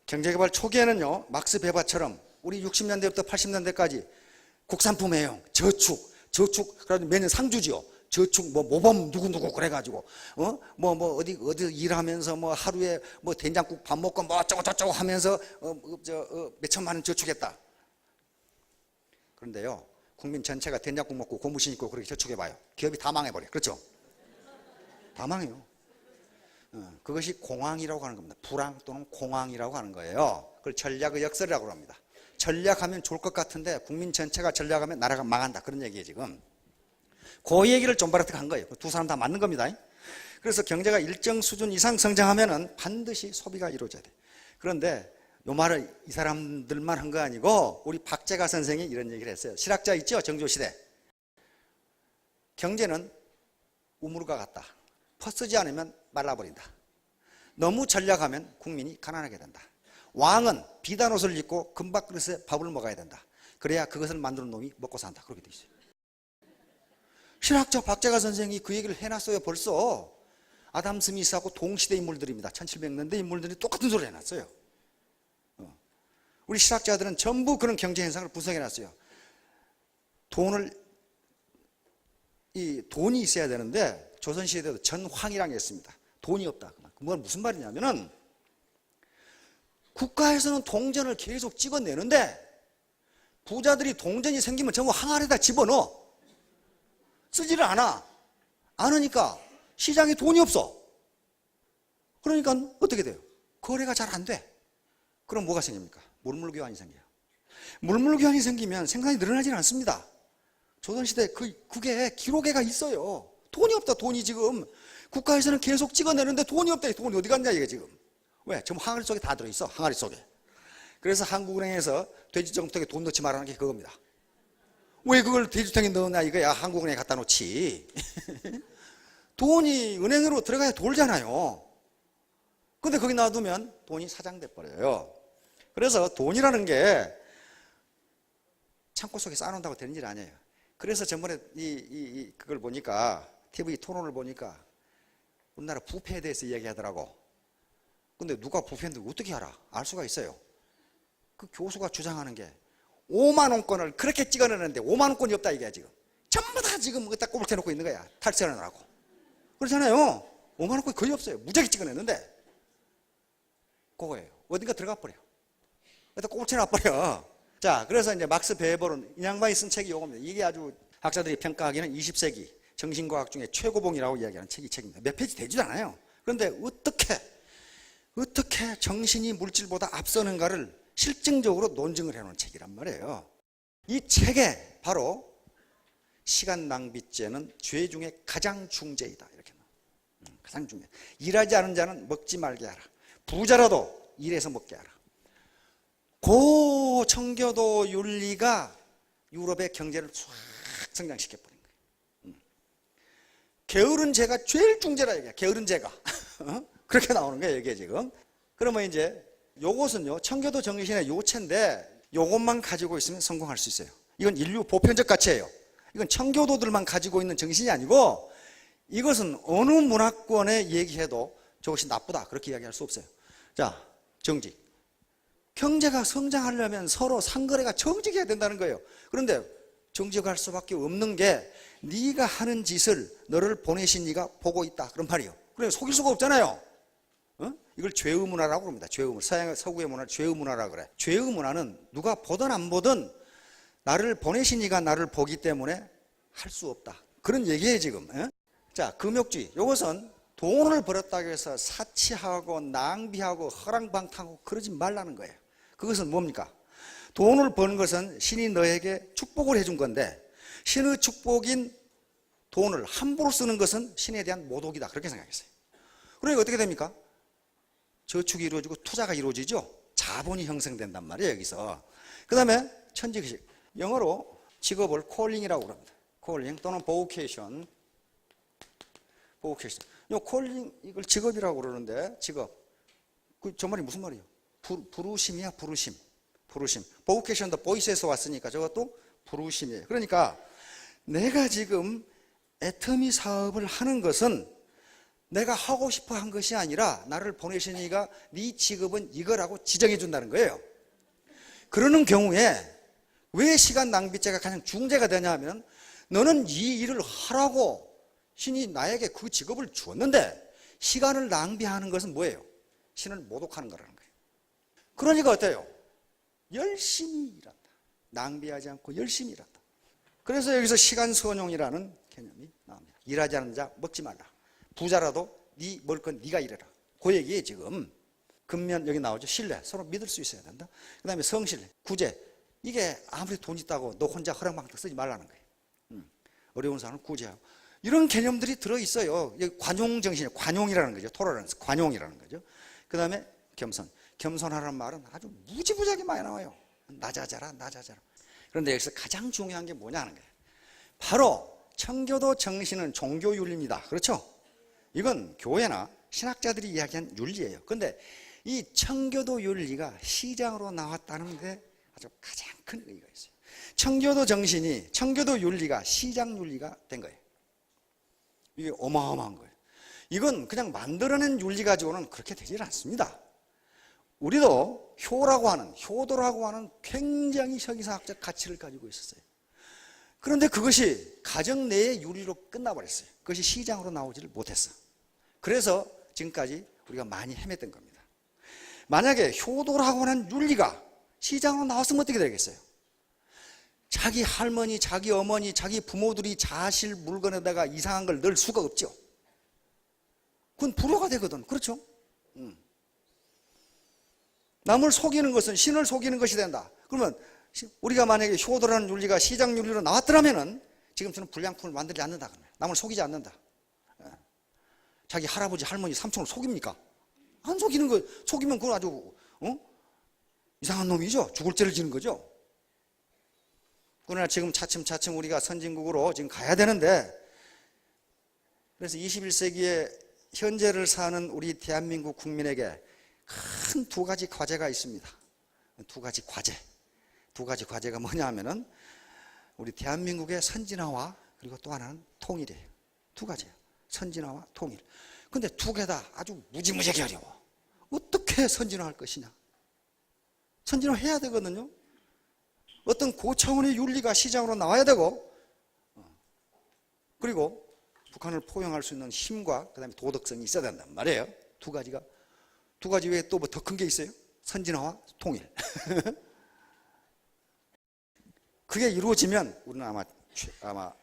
Speaker 1: 경제개발 초기에는요, 막스 베버처럼 우리 60년대부터 80년대까지 국산품 해용, 저축 그래도 매년 상주지요. 저축 모범 누구 그래가지고 어디 일하면서 하루에 된장국 밥 먹고 어쩌고 하면서 몇 천만 원 저축했다. 그런데요, 국민 전체가 된장국 먹고 고무신 입고 그렇게 저축해봐요. 기업이 다 망해버려. 그렇죠? 다 망해요. 그것이 공황이라고 하는 겁니다. 불황 또는 공황이라고 하는 거예요. 그걸 전략의 역설이라고 합니다. 전략하면 좋을 것 같은데 국민 전체가 전략하면 나라가 망한다. 그런 얘기예요 지금. 그 얘기를 좀 바라트가 한 거예요. 두 사람 다 맞는 겁니다. 그래서 경제가 일정 수준 이상 성장하면은 반드시 소비가 이루어져야 돼. 그런데 요 말을 이 사람들만 한 거 아니고 우리 박재가 선생이 이런 얘기를 했어요. 실학자 있죠? 정조시대. 경제는 우물과 같다. 퍼쓰지 않으면 말라버린다. 너무 전략하면 국민이 가난하게 된다. 왕은 비단 옷을 입고 금밥그릇에 밥을 먹어야 된다. 그래야 그것을 만드는 놈이 먹고 산다. 그렇게 돼 있어요. 실학자 박재가 선생이 그 얘기를 해놨어요. 벌써. 아담 스미스하고 동시대 인물들입니다. 1700년대 인물들이 똑같은 소리를 해놨어요. 우리 실학자들은 전부 그런 경제 현상을 분석해놨어요. 돈이 있어야 되는데 조선시대에도 전황이라는 게 있습니다. 돈이 없다. 그건 무슨 말이냐면은 국가에서는 동전을 계속 찍어내는데 부자들이 동전이 생기면 전부 항아리에다 집어넣어. 쓰지를 않아. 않으니까 시장에 돈이 없어. 그러니까 어떻게 돼요? 거래가 잘 안 돼. 그럼 뭐가 생깁니까? 물물교환이 생겨요. 물물교환이 생기면 생산이 늘어나지는 않습니다. 조선시대 그게 기록에가 있어요. 돈이 없다. 돈이 지금 국가에서는 계속 찍어내는데 돈이 없다. 돈이 어디 갔냐 이게 지금. 왜? 지금 항아리 속에 다 들어있어. 항아리 속에. 그래서 한국은행에서 돼지정통에 돈 넣지 말라는 게 그겁니다. 왜 그걸 돼지통에 넣었냐 이거야. 한국은행에 갖다 놓지. 돈이 은행으로 들어가야 돌잖아요. 근데 거기 놔두면 돈이 사장돼 버려요. 그래서 돈이라는 게 창고 속에 쌓아놓는다고 되는 일 아니에요. 그래서 전번에 그걸 보니까 TV 토론을 보니까 우리나라 부패에 대해서 이야기하더라고. 근데 누가 부패인데 어떻게 알아? 알 수가 있어요. 그 교수가 주장하는 게 5만 원권을 그렇게 찍어내는데 5만 원권이 없다 이게 지금. 전부 다 지금 딱 꼬불 해놓고 있는 거야. 탈세하느라고. 그렇잖아요. 5만 원권이 거의 없어요. 무지하게 찍어냈는데 그거예요. 어딘가 들어가 버려. 일단 꼬불 해놔버려. 자, 그래서 이제 막스 베버론 이 양반이 쓴 책이 이겁니다. 이게 아주 학자들이 평가하기는 20세기 정신과학 중에 최고봉이라고 이야기하는 책이 책입니다. 몇 페이지 되지도 않아요. 그런데 어떻게 정신이 물질보다 앞서는가를 실증적으로 논증을 해놓은 책이란 말이에요. 이 책에 바로 시간 낭비죄는 죄 중에 가장 중죄이다. 이렇게 가장 중죄. 일하지 않은 자는 먹지 말게 하라. 부자라도 일해서 먹게 하라. 그 청교도 윤리가 유럽의 경제를 쫙 성장시켜버린 거예요. 게으른 죄가 제일 중죄라 얘기야. 게으른 죄가. 그렇게 나오는 거예요, 이게 지금. 그러면 이제 요것은요, 청교도 정신의 요체인데 요것만 가지고 있으면 성공할 수 있어요. 이건 인류 보편적 가치예요. 이건 청교도들만 가지고 있는 정신이 아니고 이것은 어느 문화권에 얘기해도 저것이 나쁘다. 그렇게 이야기할 수 없어요. 자, 정직. 경제가 성장하려면 서로 상거래가 정직해야 된다는 거예요. 그런데 정직할 수밖에 없는 게 네가 하는 짓을 너를 보내신 네가 보고 있다. 그런 말이에요. 그래 속일 수가 없잖아요. 이걸 죄의 문화라고 합니다. 죄의 문화. 서구의 문화를 죄의 문화라고 그래. 죄의 문화는 누가 보든 안 보든 나를 보내신 이가 나를 보기 때문에 할 수 없다. 그런 얘기예요 지금. 자, 금욕주의. 이것은 돈을 벌었다고 해서 사치하고 낭비하고 허랑방탕하고 그러지 말라는 거예요. 그것은 뭡니까? 돈을 버는 것은 신이 너에게 축복을 해준 건데 신의 축복인 돈을 함부로 쓰는 것은 신에 대한 모독이다. 그렇게 생각했어요. 그러니까 어떻게 됩니까? 저축이 이루어지고 투자가 이루어지죠. 자본이 형성된단 말이에요 여기서. 그 다음에 천직식. 영어로 직업을 콜링이라고 합니다. 콜링 또는 보케이션. 보케이션. 이 콜링 이걸 직업이라고 그러는데 직업. 저 말이 무슨 말이에요? 부르심이야 부르심. 부르심. 보케이션도 보이스에서 왔으니까 저것도 부르심이에요. 그러니까 내가 지금 애터미 사업을 하는 것은 내가 하고 싶어 한 것이 아니라 나를 보내신 이가 네 직업은 이거라고 지정해 준다는 거예요. 그러는 경우에 왜 시간 낭비죄가 가장 중죄가 되냐 하면 너는 이 일을 하라고 신이 나에게 그 직업을 주었는데 시간을 낭비하는 것은 뭐예요? 신을 모독하는 거라는 거예요. 그러니까 어때요? 열심히 일한다. 낭비하지 않고 열심히 일한다. 그래서 여기서 시간 선용이라는 개념이 나옵니다. 일하지 않는 자 먹지 말라. 부자라도 네 먹을 건 네가 일해라. 그 얘기예요 지금. 근면 여기 나오죠. 신뢰. 서로 믿을 수 있어야 된다. 그 다음에 성실, 구제. 이게 아무리 돈 있다고 너 혼자 허랑방탕 쓰지 말라는 거예요. 어려운 사람은 구제하고. 이런 개념들이 들어있어요. 관용정신이 관용이라는 거죠. 토러런스, 관용이라는 거죠. 그 다음에 겸손. 겸손하라는 말은 아주 무지무지하게 많이 나와요. 낮아져라, 낮아져라. 그런데 여기서 가장 중요한 게 뭐냐는 거예요. 바로 청교도 정신은 종교윤리입니다. 그렇죠? 이건 교회나 신학자들이 이야기한 윤리예요. 그런데 이 청교도 윤리가 시장으로 나왔다는 게 아주 가장 큰 의미가 있어요. 청교도 정신이, 청교도 윤리가 시장 윤리가 된 거예요. 이게 어마어마한 거예요. 이건 그냥 만들어낸 윤리 가지고는 그렇게 되질 않습니다. 우리도 효도라고 하는 굉장히 혁이사학적 가치를 가지고 있었어요. 그런데 그것이 가정 내의 윤리로 끝나버렸어요. 그것이 시장으로 나오지를 못했어. 그래서 지금까지 우리가 많이 헤맸던 겁니다. 만약에 효도라고 하는 윤리가 시장으로 나왔으면 어떻게 되겠어요? 자기 할머니, 자기 어머니, 자기 부모들이 자실 물건에다가 이상한 걸 넣을 수가 없죠. 그건 불효가 되거든. 그렇죠? 남을 속이는 것은 신을 속이는 것이 된다. 그러면 우리가 만약에 효도라는 윤리가 시장 윤리로 나왔더라면은 지금처럼 불량품을 만들지 않는다. 남을 속이지 않는다. 자기 할아버지, 할머니, 삼촌을 속입니까? 안 속이는 거. 속이면 그건 아주 이상한 놈이죠. 죽을 죄를 지는 거죠. 그러나 지금 차츰차츰 우리가 선진국으로 지금 가야 되는데, 그래서 21세기에 현재를 사는 우리 대한민국 국민에게 큰 두 가지 과제가 있습니다. 두 가지 과제가 뭐냐 하면은 우리 대한민국의 선진화와 그리고 또 하나는 통일이에요. 두 가지예요. 선진화와 통일. 근데 두 개 다 아주 무지무지하게 어려워. 어떻게 선진화할 것이냐? 선진화해야 되거든요. 어떤 고차원의 윤리가 시장으로 나와야 되고, 그리고 북한을 포용할 수 있는 힘과 그 다음에 도덕성이 있어야 된단 말이에요. 두 가지 외에 또 뭐 더 큰 게 있어요? 선진화와 통일. 그게 이루어지면 우리는 아마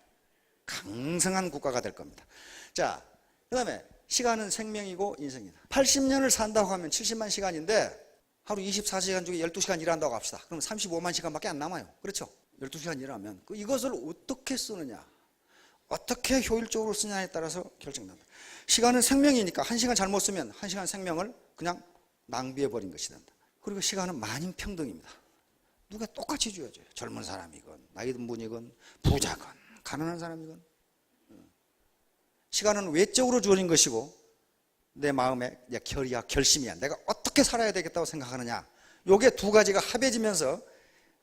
Speaker 1: 강성한 국가가 될 겁니다. 자, 그 다음에 시간은 생명이고 인생이다. 80년을 산다고 하면 70만 시간인데 하루 24시간 중에 12시간 일한다고 합시다. 그럼 35만 시간밖에 안 남아요. 그렇죠? 12시간 일하면 이것을 어떻게 쓰느냐, 어떻게 효율적으로 쓰냐에 따라서 결정된다. 시간은 생명이니까 1시간 잘못 쓰면 1시간 생명을 그냥 낭비해버린 것이 된다. 그리고 시간은 만인평등입니다. 누가 똑같이 주어져요. 젊은 사람이건 나이 든 분이건 부자건 가난한 사람이건. 시간은 외적으로 주어진 것이고 내 마음의 결의야, 결심이야. 내가 어떻게 살아야 되겠다고 생각하느냐. 요게 두 가지가 합해지면서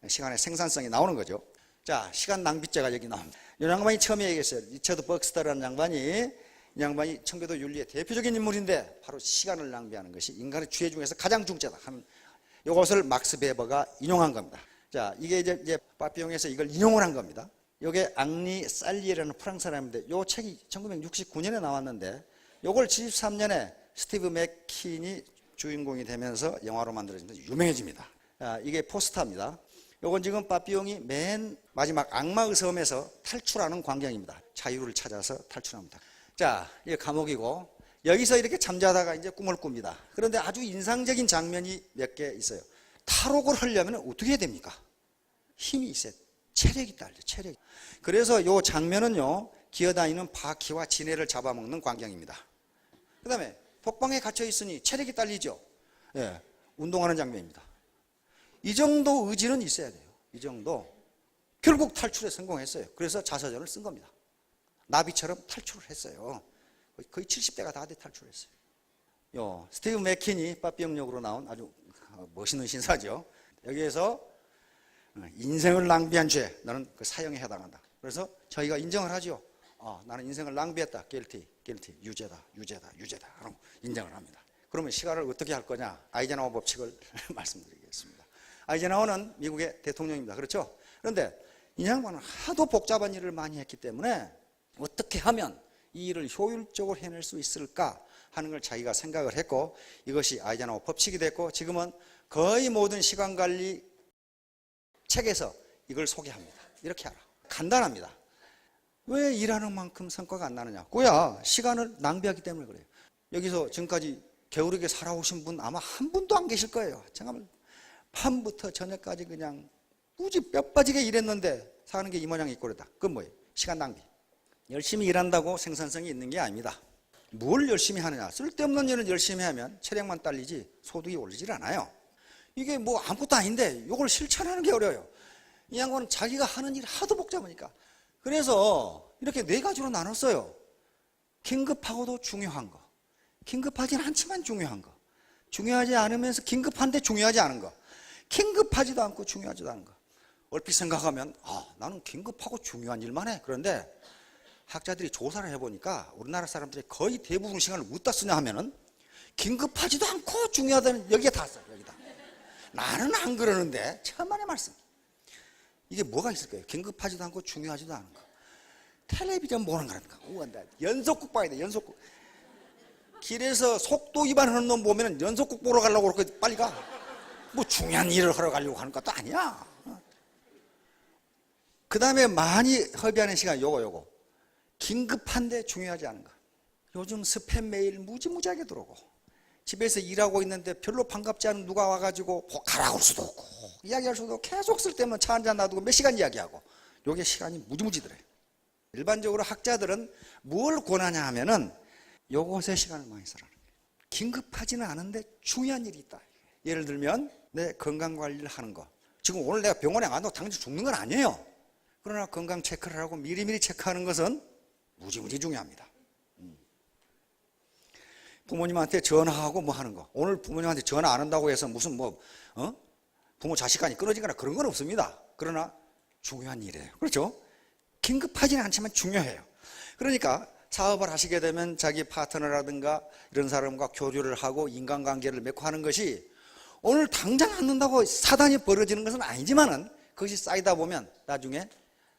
Speaker 1: 시간의 생산성이 나오는 거죠. 자, 시간 낭비죄가 여기 나옵니다. 이 양반이 처음에 얘기했어요. 리처드 벅스터라는 이 양반이 청교도 윤리의 대표적인 인물인데 바로 시간을 낭비하는 것이 인간의 죄 중에서 가장 중죄다 하는 이것을 막스 베버가 인용한 겁니다. 자, 이게 이제 파피용에서 이걸 인용을 한 겁니다. 이게 앙리 살리에라는 프랑스 사람인데 이 책이 1969년에 나왔는데 이걸 73년에 스티브 맥킨이 주인공이 되면서 영화로 만들어지면서 유명해집니다. 자, 이게 포스터입니다. 이건 지금 파피용이 맨 마지막 악마의 섬에서 탈출하는 광경입니다. 자유를 찾아서 탈출합니다. 자, 이게 감옥이고 여기서 이렇게 잠자다가 이제 꿈을 꿉니다. 그런데 아주 인상적인 장면이 몇 개 있어요. 탈옥을 하려면 어떻게 해야 됩니까? 힘이 있어야 돼. 체력이 딸려, 체력. 그래서 이 장면은요, 기어다니는 바퀴와 지네를 잡아먹는 광경입니다. 그 다음에 독방에 갇혀 있으니 체력이 딸리죠. 예, 운동하는 장면입니다. 이 정도 의지는 있어야 돼요. 이 정도. 결국 탈출에 성공했어요. 그래서 자서전을 쓴 겁니다. 나비처럼 탈출을 했어요. 거의 70대가 다 탈출했어요. 스티브 맥킨이 파피용 역으로 나온 아주 멋있는 신사죠. 여기에서 인생을 낭비한 죄, 너는 그 사형에 해당한다. 그래서 저희가 인정을 하죠. 나는 인생을 낭비했다. guilty, 유죄다. 라고 인정을 합니다. 그러면 시간을 어떻게 할 거냐? 아이젠하워 법칙을 말씀드리겠습니다. 아이젠하워는 미국의 대통령입니다. 그렇죠? 그런데 이 양반은 하도 복잡한 일을 많이 했기 때문에 어떻게 하면 이 일을 효율적으로 해낼 수 있을까 하는 걸 자기가 생각을 했고, 이것이 아이젠하워 법칙이 됐고, 지금은 거의 모든 시간관리 책에서 이걸 소개합니다. 이렇게 알아. 간단합니다. 왜 일하는 만큼 성과가 안 나느냐? 그야 시간을 낭비하기 때문에 그래요. 여기서 지금까지 게으르게 살아오신 분 아마 한 분도 안 계실 거예요. 정말 밤부터 저녁까지 그냥 무지 뼈 빠지게 일했는데 사는 게 이 모양 이 꼴이다. 그건 뭐예요? 시간 낭비. 열심히 일한다고 생산성이 있는 게 아닙니다. 뭘 열심히 하느냐? 쓸데없는 일을 열심히 하면 체력만 딸리지 소득이 오르질 않아요. 이게 뭐 아무것도 아닌데 이걸 실천하는 게 어려워요. 이 양반은 자기가 하는 일이 하도 복잡하니까. 그래서 이렇게 네 가지로 나눴어요. 긴급하고도 중요한 거, 긴급하진 않지만 중요한 거, 중요하지 않으면서 긴급한데 중요하지 않은 거, 긴급하지도 않고 중요하지도 않은 거. 얼핏 생각하면 나는 긴급하고 중요한 일만 해. 그런데 학자들이 조사를 해보니까 우리나라 사람들이 거의 대부분 시간을 어디다 쓰냐 하면은 긴급하지도 않고 중요하다는 여기에 다 써요. 여기다. 나는 안 그러는데 천만의 말씀. 이게 뭐가 있을까요? 긴급하지도 않고 중요하지도 않은 거. 텔레비전 보는 거라니까. 연속극 봐야 돼. 연속극. 길에서 속도 위반하는 놈 보면 연속극 보러 가려고 그렇게 빨리 가. 뭐 중요한 일을 하러 가려고 하는 것도 아니야. 그 다음에 많이 허비하는 시간 요거. 긴급한데 중요하지 않은 거. 요즘 스팸 메일 무지무지하게 들어오고 집에서 일하고 있는데 별로 반갑지 않은 누가 와가지고 가라고 할 수도 없고 이야기할 수도 없고 계속 쓸 때면 차 한잔 놔두고 몇 시간 이야기하고 요게 시간이 무지무지 들어요. 일반적으로 학자들은 뭘 권하냐 하면은 요것에 시간을 많이 쓰라는 거예요. 긴급하지는 않은데 중요한 일이 있다. 예를 들면 내 건강관리를 하는 거. 지금 오늘 내가 병원에 안 가도 당장 죽는 건 아니에요. 그러나 건강 체크를 하고 미리미리 체크하는 것은 무지무지 중요합니다. 부모님한테 전화하고 뭐 하는 거. 오늘 부모님한테 전화 안 한다고 해서 무슨 부모 자식 간이 끊어지거나 그런 건 없습니다. 그러나 중요한 일이에요. 그렇죠? 긴급하지는 않지만 중요해요. 그러니까 사업을 하시게 되면 자기 파트너라든가 이런 사람과 교류를 하고 인간관계를 맺고 하는 것이 오늘 당장 안 된다고 사단이 벌어지는 것은 아니지만은 그것이 쌓이다 보면 나중에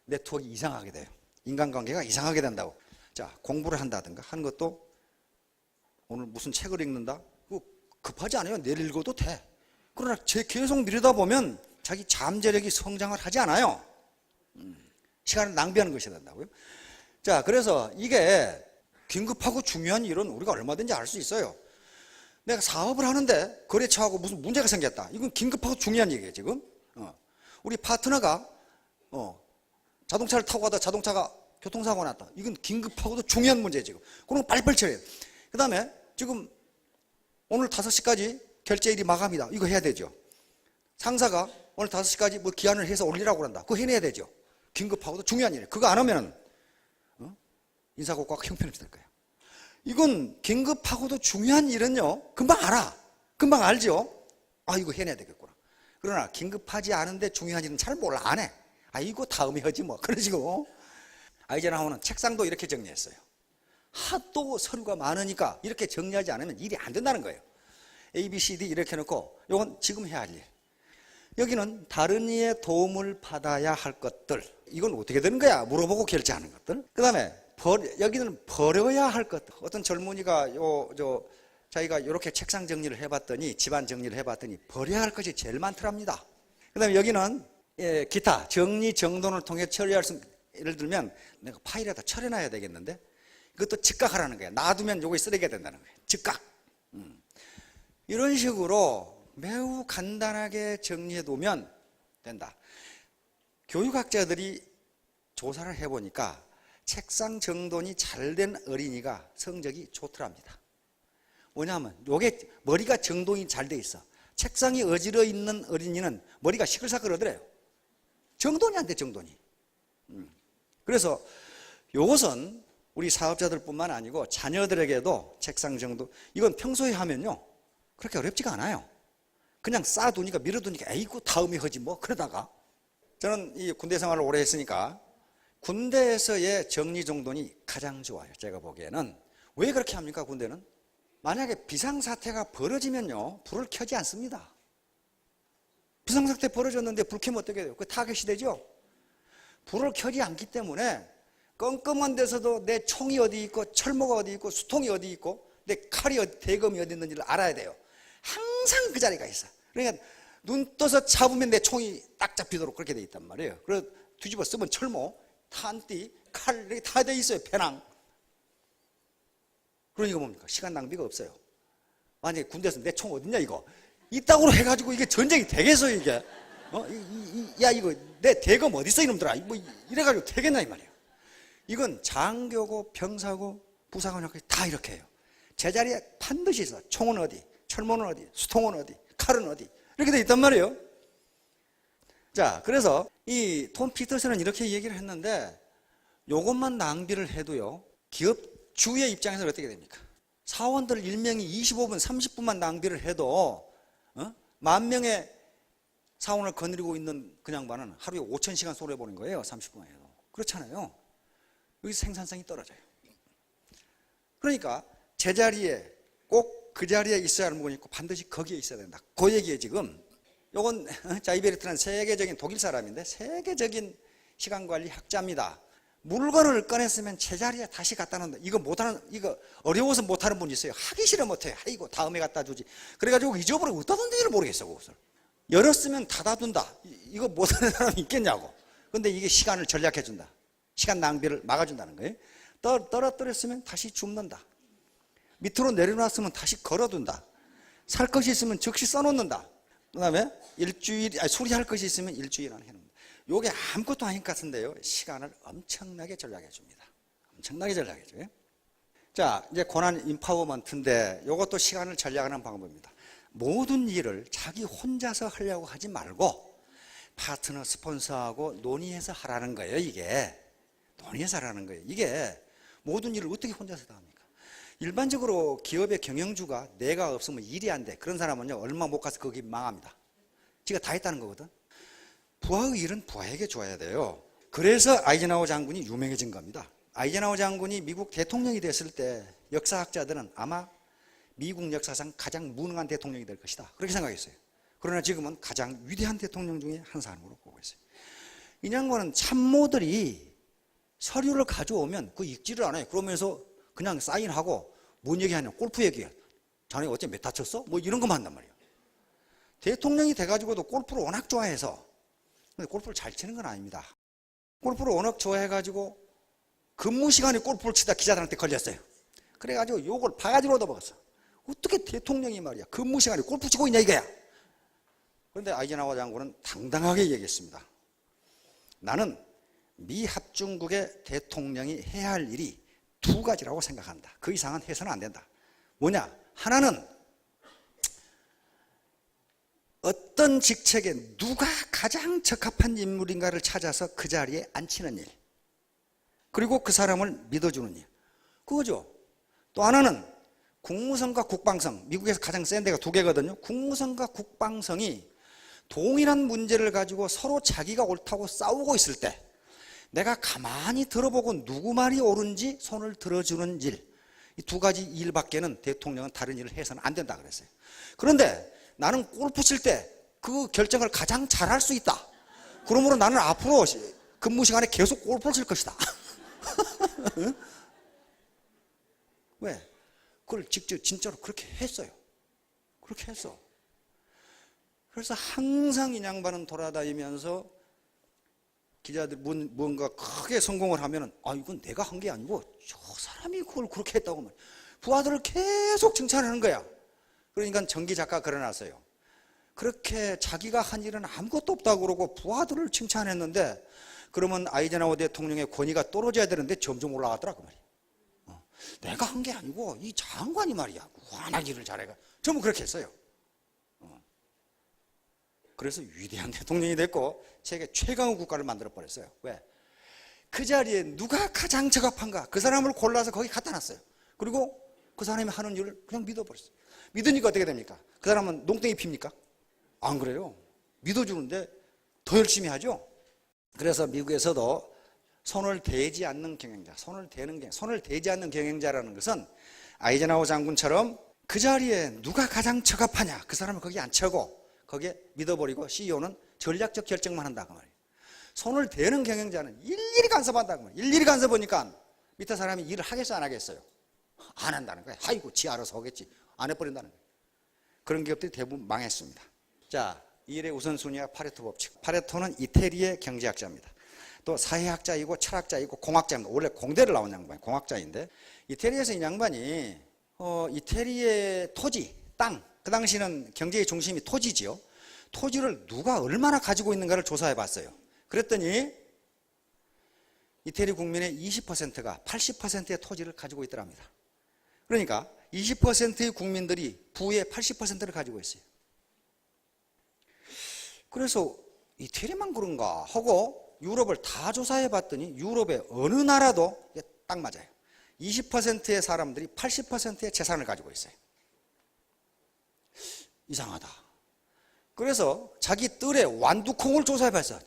Speaker 1: 네트워크가 이상하게 돼요. 인간관계가 이상하게 된다고. 자, 공부를 한다든가 하는 것도 오늘 무슨 책을 읽는다? 급하지 않아요. 내일 읽어도 돼. 그러나 계속 미루다 보면 자기 잠재력이 성장을 하지 않아요. 시간을 낭비하는 것이 된다고요. 자, 그래서 이게 긴급하고 중요한 일은 우리가 얼마든지 알 수 있어요. 내가 사업을 하는데 거래처하고 무슨 문제가 생겼다. 이건 긴급하고 중요한 얘기예요, 지금. 우리 파트너가 자동차를 타고 가다 자동차가 교통사고가 났다. 이건 긴급하고도 중요한 문제예요, 지금. 그럼 빨리빨리 처리해요. 그 다음에 지금 오늘 5시까지 결제일이 마감이다. 이거 해야 되죠. 상사가 오늘 5시까지 뭐 기한을 해서 올리라고 한다. 그거 해내야 되죠. 긴급하고도 중요한 일이에요. 그거 안 하면은 인사고과가 형편없이 될 거예요. 이건 긴급하고도 중요한 일은요, 금방 알아. 금방 알죠. 이거 해내야 되겠구나. 그러나 긴급하지 않은데 중요한 일은 잘 몰라. 안 해. 이거 다음에 하지 뭐. 그런 식으로. 아이젠하워는 책상도 이렇게 정리했어요. 하도 서류가 많으니까 이렇게 정리하지 않으면 일이 안 된다는 거예요. A, B, C, D 이렇게 해놓고 이건 지금 해야 할 일. 여기는 다른 이의 도움을 받아야 할 것들. 이건 어떻게 되는 거야? 물어보고 결제하는 것들. 그 다음에 여기는 버려야 할 것들. 어떤 젊은이가 자기가 이렇게 책상 정리를 해봤더니 집안 정리를 해봤더니 버려야 할 것이 제일 많더랍니다. 그 다음에 여기는 기타 정리 정돈을 통해 처리할 수, 예를 들면 내가 파일에다 처리해놔야 되겠는데 이것도 즉각하라는 거예요. 놔두면 요거 쓰레기가 된다는 거예요. 즉각. 이런 식으로 매우 간단하게 정리해 두면 된다. 교육학자들이 조사를 해보니까 책상 정돈이 잘 된 어린이가 성적이 좋더랍니다. 뭐냐면 요게 머리가 정돈이 잘 돼 있어. 책상이 어지러 있는 어린이는 머리가 시끌시끌하더래요. 정돈이 안 돼, 정돈이. 그래서 요것은 우리 사업자들뿐만 아니고 자녀들에게도 책상 정돈, 이건 평소에 하면요 그렇게 어렵지가 않아요. 그냥 쌓아두니까 밀어두니까 에이구 다음에 하지 뭐. 그러다가 저는 이 군대 생활을 오래 했으니까 군대에서의 정리정돈이 가장 좋아요. 제가 보기에는. 왜 그렇게 합니까? 군대는 만약에 비상사태가 벌어지면요 불을 켜지 않습니다. 비상사태 벌어졌는데 불 켜면 어떻게 돼요? 그 타겟이 되죠. 불을 켜지 않기 때문에 껌껌한 데서도 내 총이 어디 있고 철모가 어디 있고 수통이 어디 있고 내 칼이 대검이 어디 있는지를 알아야 돼요. 항상 그 자리가 있어. 그러니까 눈 떠서 잡으면 내 총이 딱 잡히도록 그렇게 돼 있단 말이에요. 그래서 뒤집어 쓰면 철모, 탄띠, 칼 이렇게 다 돼 있어요. 배낭. 그러니까 뭡니까? 시간 낭비가 없어요. 만약에 군대에서 내 총 어딨냐 이거 이따구로 해가지고 이게 전쟁이 되겠어 이게? 야 이거 내 대검 어딨어 이놈들아 뭐 이래가지고 되겠나 이 말이야. 이건 장교고 병사고 부사관까지 다 이렇게 해요. 제자리에 반드시 있어. 총은 어디, 철문은 어디, 수통은 어디, 칼은 어디 이렇게 돼 있단 말이에요. 자, 그래서 이 톰 피터슨은 이렇게 얘기를 했는데 요것만 낭비를 해도요 기업 주의 입장에서 어떻게 됩니까? 사원들 일명이 25분, 30분만 낭비를 해도 10,000명의 사원을 거느리고 있는 그 양반은 하루에 5,000시간 쏘려보는 거예요. 30분만 해도. 그렇잖아요. 여기서 생산성이 떨어져요. 그러니까 제자리에 꼭 그 자리에 있어야 하는 부분이 있고 반드시 거기에 있어야 된다. 그 얘기에 지금 요건 자이베르트는 세계적인 독일 사람인데 세계적인 시간관리 학자입니다. 물건을 꺼냈으면 제자리에 다시 갖다 놓는다. 이거 못하는, 이거 어려워서 못하는 분이 있어요. 하기 싫어 못해. 아이고 다음에 갖다 주지. 그래가지고 잊어버리고 어디다 둔지를 모르겠어 그것을. 열었으면 닫아둔다. 이거 못하는 사람이 있겠냐고. 근데 이게 시간을 절약해 준다. 시간 낭비를 막아준다는 거예요. 떨어뜨렸으면 다시 줍는다. 밑으로 내려놨으면 다시 걸어둔다. 살 것이 있으면 즉시 써놓는다. 그 다음에 수리할 것이 있으면 일주일 안에 해놓는다. 요게 아무것도 아닌 것 같은데요. 시간을 엄청나게 절약해 줍니다. 엄청나게 절약해 줘요. 자, 이제 고난 임파워먼트인데 요것도 시간을 절약하는 방법입니다. 모든 일을 자기 혼자서 하려고 하지 말고 파트너, 스폰서하고 논의해서 하라는 거예요. 이게 논의해서 하라는 거예요. 이게 모든 일을 어떻게 혼자서 다 합니까? 일반적으로 기업의 경영주가 내가 없으면 일이 안 돼. 그런 사람은요 얼마 못 가서 거기 망합니다. 지가 다 했다는 거거든. 부하의 일은 부하에게 줘야 돼요. 그래서 아이젠하워 장군이 유명해진 겁니다. 아이젠하워 장군이 미국 대통령이 됐을 때 역사학자들은 아마 미국 역사상 가장 무능한 대통령이 될 것이다 그렇게 생각했어요. 그러나 지금은 가장 위대한 대통령 중에 한 사람으로 보고 있어요. 이 양반은 참모들이 서류를 가져오면 그 읽지를 않아요. 그러면서 그냥 사인하고 뭔 얘기하냐, 골프 얘기해. 자네 어째 몇 다쳤어? 뭐 이런 것만 한단 말이에요. 대통령이 돼가지고도 골프를 워낙 좋아해서, 근데 골프를 잘 치는 건 아닙니다. 골프를 워낙 좋아해가지고 근무 시간에 골프를 치다 기자들한테 걸렸어요. 그래가지고 욕을 바가지로 얻어먹었어. 어떻게 대통령이 말이야 근무 시간에 골프 치고 있냐 이거야. 그런데 아이젠하워 장군은 당당하게 얘기했습니다. 나는 미 합중국의 대통령이 해야 할 일이 두 가지라고 생각한다. 그 이상은 해서는 안 된다. 뭐냐? 하나는 어떤 직책에 누가 가장 적합한 인물인가를 찾아서 그 자리에 앉히는 일, 그리고 그 사람을 믿어주는 일, 그거죠. 또 하나는 국무성과 국방성, 미국에서 가장 센 데가 두 개거든요. 국무성과 국방성이 동일한 문제를 가지고 서로 자기가 옳다고 싸우고 있을 때 내가 가만히 들어보고 누구 말이 옳은지 손을 들어주는 일, 이 두 가지 일밖에는 대통령은 다른 일을 해서는 안 된다 그랬어요. 그런데 나는 골프 칠 때 그 결정을 가장 잘할 수 있다. 그러므로 나는 앞으로 근무 시간에 계속 골프를 칠 것이다. 왜? 그걸 직접 진짜로 그렇게 했어요. 그렇게 했어. 그래서 항상 이 양반은 돌아다니면서 기자들 뭔가 크게 성공을 하면은 이건 내가 한 게 아니고 저 사람이 그걸 그렇게 했다고 말이야. 부하들을 계속 칭찬하는 거야. 그러니까 전기 작가 걸어놨어요. 그렇게 자기가 한 일은 아무것도 없다고 그러고 부하들을 칭찬했는데 그러면 아이젠하워 대통령의 권위가 떨어져야 되는데 점점 올라가더라 그 말이야. 내가 한 게 아니고 이 장관이 말이야 워낙 일을 잘해가 전부 그렇게 했어요. 그래서 위대한 대통령이 됐고 세계 최강의 국가를 만들어 버렸어요. 왜? 그 자리에 누가 가장 적합한가 그 사람을 골라서 거기 갖다 놨어요. 그리고 그 사람이 하는 일을 그냥 믿어버렸어요. 믿으니까 어떻게 됩니까? 그 사람은 농땡이 핍니까? 안 그래요. 믿어주는데 더 열심히 하죠. 그래서 미국에서도 손을 대지 않는 경영자, 손을 대지 않는 경영자라는 것은 아이젠하워 장군처럼 그 자리에 누가 가장 적합하냐 그 사람을 거기 앉혀고 거기에 믿어버리고 CEO는 전략적 결정만 한다고 말이에요. 손을 대는 경영자는 일일이 간섭한다고 말이에요. 일일이 간섭하니까 밑에 사람이 일을 하겠어 안 하겠어요? 안 한다는 거예요. 아이고 지 알아서 하겠지. 안 해버린다는 거예요. 그런 기업들이 대부분 망했습니다. 자, 이 일의 우선순위가 파레토 법칙. 파레토는 이태리의 경제학자입니다. 또 사회학자이고 철학자이고 공학자입니다. 원래 공대를 나온 양반이 공학자인데 이태리에서 이 양반이 이태리의 토지, 땅, 그 당시는 경제의 중심이 토지지요. 토지를 누가 얼마나 가지고 있는가를 조사해 봤어요. 그랬더니 이태리 국민의 20%가 80%의 토지를 가지고 있더랍니다. 그러니까 20%의 국민들이 부의 80%를 가지고 있어요. 그래서 이태리만 그런가 하고 유럽을 다 조사해 봤더니 유럽의 어느 나라도 딱 맞아요. 20%의 사람들이 80%의 재산을 가지고 있어요. 이상하다. 그래서 자기 뜰에 완두콩을 조사해 봤어요.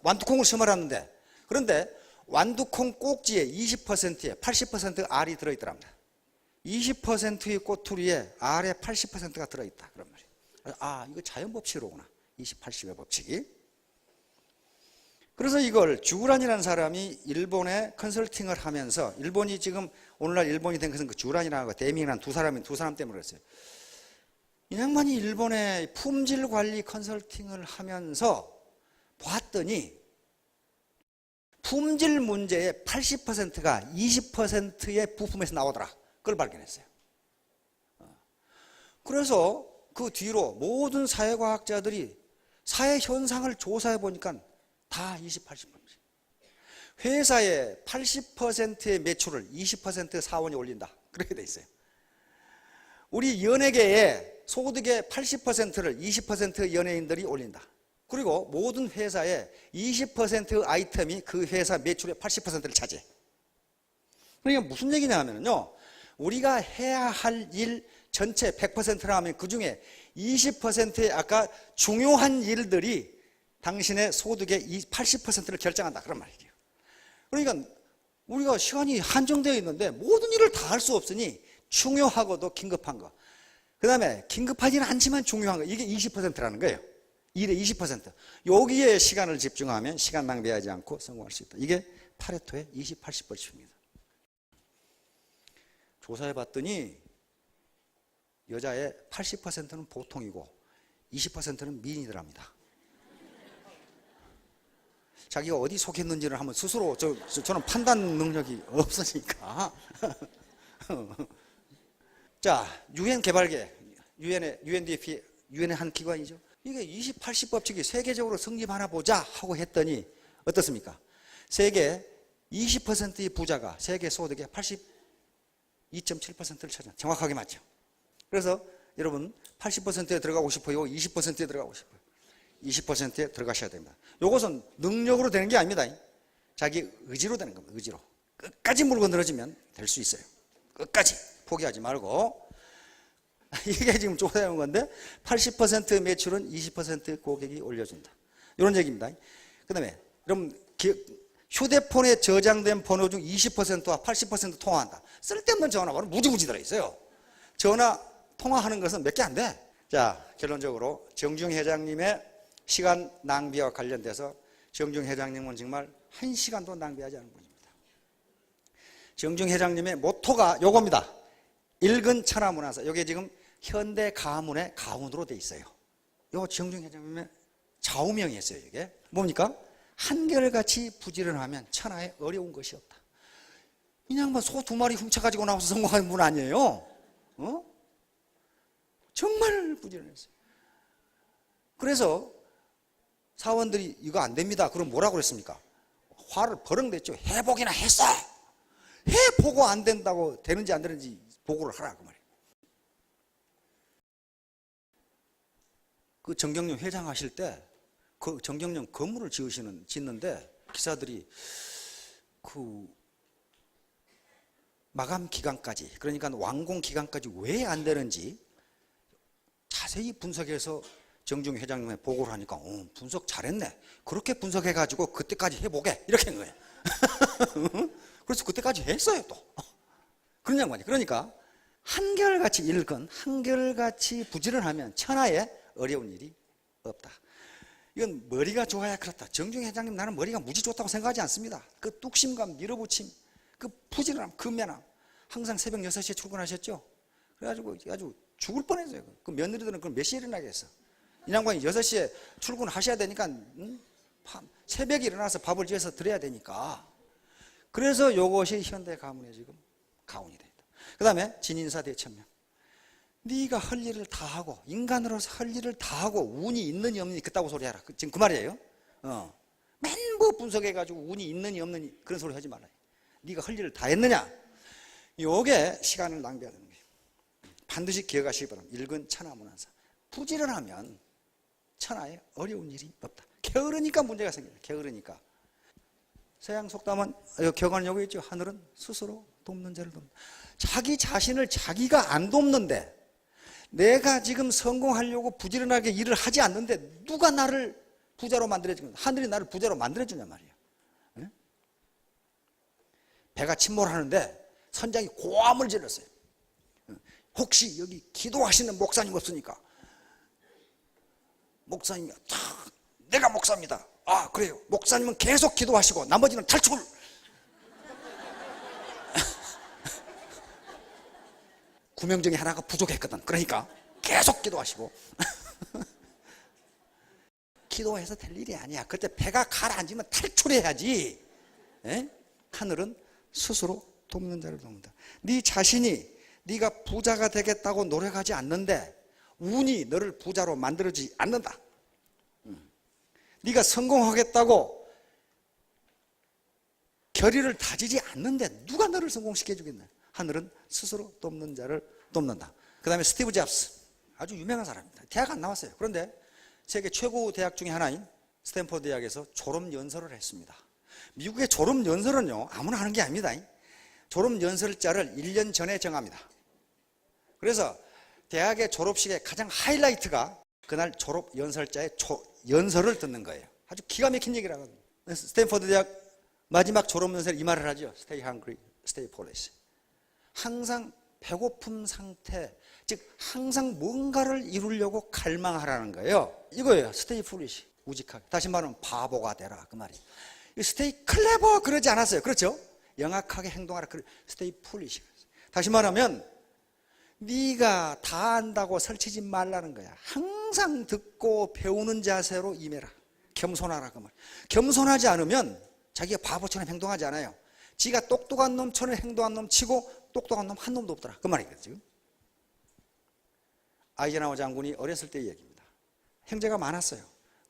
Speaker 1: 완두콩을 심어놨는데, 그런데 완두콩 꼭지에 20%에 80% 알이 들어있더랍니다. 20%의 꼬투리에 알의 80%가 들어있다. 그런 말이에요. 아, 이거 자연법칙으로구나. 20-80의 법칙이. 그래서 이걸 주란이라는 사람이 일본에 컨설팅을 하면서, 일본이 지금 오늘날 일본이 된 것은 그 주란이라고 데밍이라는 두 사람 때문에 그랬어요. 이 양반이 일본의 품질 관리 컨설팅을 하면서 봤더니 품질 문제의 80%가 20%의 부품에서 나오더라. 그걸 발견했어요. 그래서 그 뒤로 모든 사회과학자들이 사회 현상을 조사해 보니까 다 20, 80%. 회사의 80%의 매출을 20% 사원이 올린다. 그렇게 돼 있어요. 우리 연예계의 소득의 80%를 20% 연예인들이 올린다. 그리고 모든 회사의 20% 아이템이 그 회사 매출의 80%를 차지해. 그러니까 무슨 얘기냐 하면요, 우리가 해야 할 일 전체 100%라 하면 그 중에 20%의 아까 중요한 일들이 당신의 소득의 80%를 결정한다. 그런 말이에요. 그러니까 우리가 시간이 한정되어 있는데 모든 일을 다 할 수 없으니 중요하고도 긴급한 거, 그 다음에 긴급하지는 않지만 중요한 거, 이게 20%라는 거예요. 일의 20%. 여기에 시간을 집중하면 시간 낭비하지 않고 성공할 수 있다. 이게 파레토의 20-80법칙입니다. 조사해 봤더니 여자의 80%는 보통이고 20%는 미인이더랍니다. 자기가 어디 속했는지를 한번 스스로, 저는 판단 능력이 없으니까. 자, 유엔 개발계, UNDP, 유엔의 한 기관이죠. 이게 20-80법칙이 세계적으로 성립하나 보자 하고 했더니 어떻습니까? 세계 20%의 부자가 세계 소득의 82.7%를 차지한다. 정확하게 맞죠? 그래서 여러분 80%에 들어가고 싶어요? 20%에 들어가고 싶어요? 20%에 들어가셔야 됩니다. 이것은 능력으로 되는 게 아닙니다. 자기 의지로 되는 겁니다. 의지로. 끝까지 물고 늘어지면 될 수 있어요. 끝까지 포기하지 말고. 이게 지금 조사해온 건데 80% 매출은 20% 고객이 올려준다. 이런 얘기입니다. 그 다음에 여러분 휴대폰에 저장된 번호 중 20%와 80% 통화한다. 쓸데없는 전화번호 무지무지 들어있어요. 전화 통화하는 것은 몇 개 안 돼. 자, 결론적으로 정중 회장님의 시간 낭비와 관련돼서 정중 회장님은 정말 한 시간도 낭비하지 않은 분입니다. 정중 회장님의 모토가 요겁니다. 읽은 천하문화사. 이게 지금 현대 가문의 가훈으로 돼 있어요. 요 정중 회장님의 좌우명이었어요. 이게 뭡니까? 한결같이 부지런하면 천하에 어려운 것이 없다. 이 양반 소 2마리 훔쳐가지고 나와서 성공한 분 아니에요? 정말 부지런했어요. 그래서 사원들이 이거 안 됩니다. 그럼 뭐라고 그랬습니까? 화를 버럭 냈죠. 해보기나 했어. 해보고 안 된다고 되는지 안 되는지 보고를 하라 그 말이에요. 그 정경련 회장 하실 때 그 정경련 건물을 짓는데 기사들이 그 마감 기간까지, 그러니까 완공 기간까지 왜 안 되는지 자세히 분석해서 정중 회장님에 보고를 하니까 분석 잘했네. 그렇게 분석해가지고 그때까지 해보게 이렇게 한 거예요. 그래서 그때까지 했어요 또. 그런 양반이. 그러니까 한결같이 읽은, 한결같이 부지런하면 천하에 어려운 일이 없다. 이건 머리가 좋아야 그렇다. 정중 회장님 나는 머리가 무지 좋다고 생각하지 않습니다. 그 뚝심감, 밀어붙임, 그 부지런함, 근면함. 항상 새벽 6시에 출근하셨죠? 그래가지고 아주 죽을 뻔했어요. 그 며느리들은 그럼 몇 시에 일어나겠어? 이 양반이 6시에 출근하셔야 되니까 새벽에 일어나서 밥을 지어서 드려야 되니까. 그래서 이것이 현대 가문의 지금 가훈이 됩니다. 그 다음에 진인사 대천명. 네가 할 일을 다 하고 인간으로서 할 일을 다 하고 운이 있느니 없느니 그따구 소리 하라. 지금 그 말이에요. 맨뭐 분석해가지고 운이 있느니 없느니 그런 소리 하지 말아요. 네가 할 일을 다 했느냐. 요게 시간을 낭비하는 거예요. 반드시 기억하시기 바랍니다. 일근 천하무난사. 부지런하면 천하에 어려운 일이 없다. 게으르니까 문제가 생겨요. 게으르니까. 서양 속담은 경언 여기 있죠. 하늘은 스스로 돕는 자를 돕는다. 자기 자신을 자기가 안 돕는데 내가 지금 성공하려고 부지런하게 일을 하지 않는데 누가 나를 부자로 만들어주냐. 하늘이 나를 부자로 만들어주냐 말이에요. 네? 배가 침몰하는데 선장이 고함을 질렀어요. 혹시 여기 기도하시는 목사님 없으니까. 목사님이 내가 목사입니다. 아 그래요. 목사님은 계속 기도하시고 나머지는 탈출. 구명 중에 하나가 부족했거든. 그러니까 계속 기도하시고. 기도해서 될 일이 아니야. 그때 배가 가라앉으면 탈출해야지. 에? 하늘은 스스로 돕는 자를 돕는다. 네 자신이 네가 부자가 되겠다고 노력하지 않는데 운이 너를 부자로 만들어주지 않는다. 네가 성공하겠다고 결의를 다지지 않는데 누가 너를 성공시켜 주겠나. 하늘은 스스로 돕는 자를 돕는다. 그 다음에 스티브 잡스. 아주 유명한 사람입니다. 대학 안 나왔어요. 그런데 세계 최고 대학 중에 하나인 스탠퍼드 대학에서 졸업연설을 했습니다. 미국의 졸업연설은요 아무나 하는 게 아닙니다. 졸업연설자를 1년 전에 정합니다. 그래서 대학의 졸업식의 가장 하이라이트가 그날 졸업연설자의 연설을 듣는 거예요. 아주 기가 막힌 얘기라거든요. 스탠퍼드 대학 마지막 졸업연설 이 말을 하죠. Stay hungry, stay foolish. 항상 배고픔 상태, 즉 항상 뭔가를 이루려고 갈망하라는 거예요. 이거예요. Stay foolish, 우직하게. 다시 말하면 바보가 되라 그 말이에요. Stay clever 그러지 않았어요. 그렇죠? 영악하게 행동하라. Stay foolish. 다시 말하면 네가 다 안다고 설치지 말라는 거야. 항상 듣고 배우는 자세로 임해라. 겸손하라 그 말. 겸손하지 않으면 자기가 바보처럼 행동하지 않아요. 지가 똑똑한 놈처럼 행동한 놈 치고 똑똑한 놈 한 놈도 없더라 그 말이거든요. 지금 아이젠하워 장군이 어렸을 때 얘기입니다. 형제가 많았어요.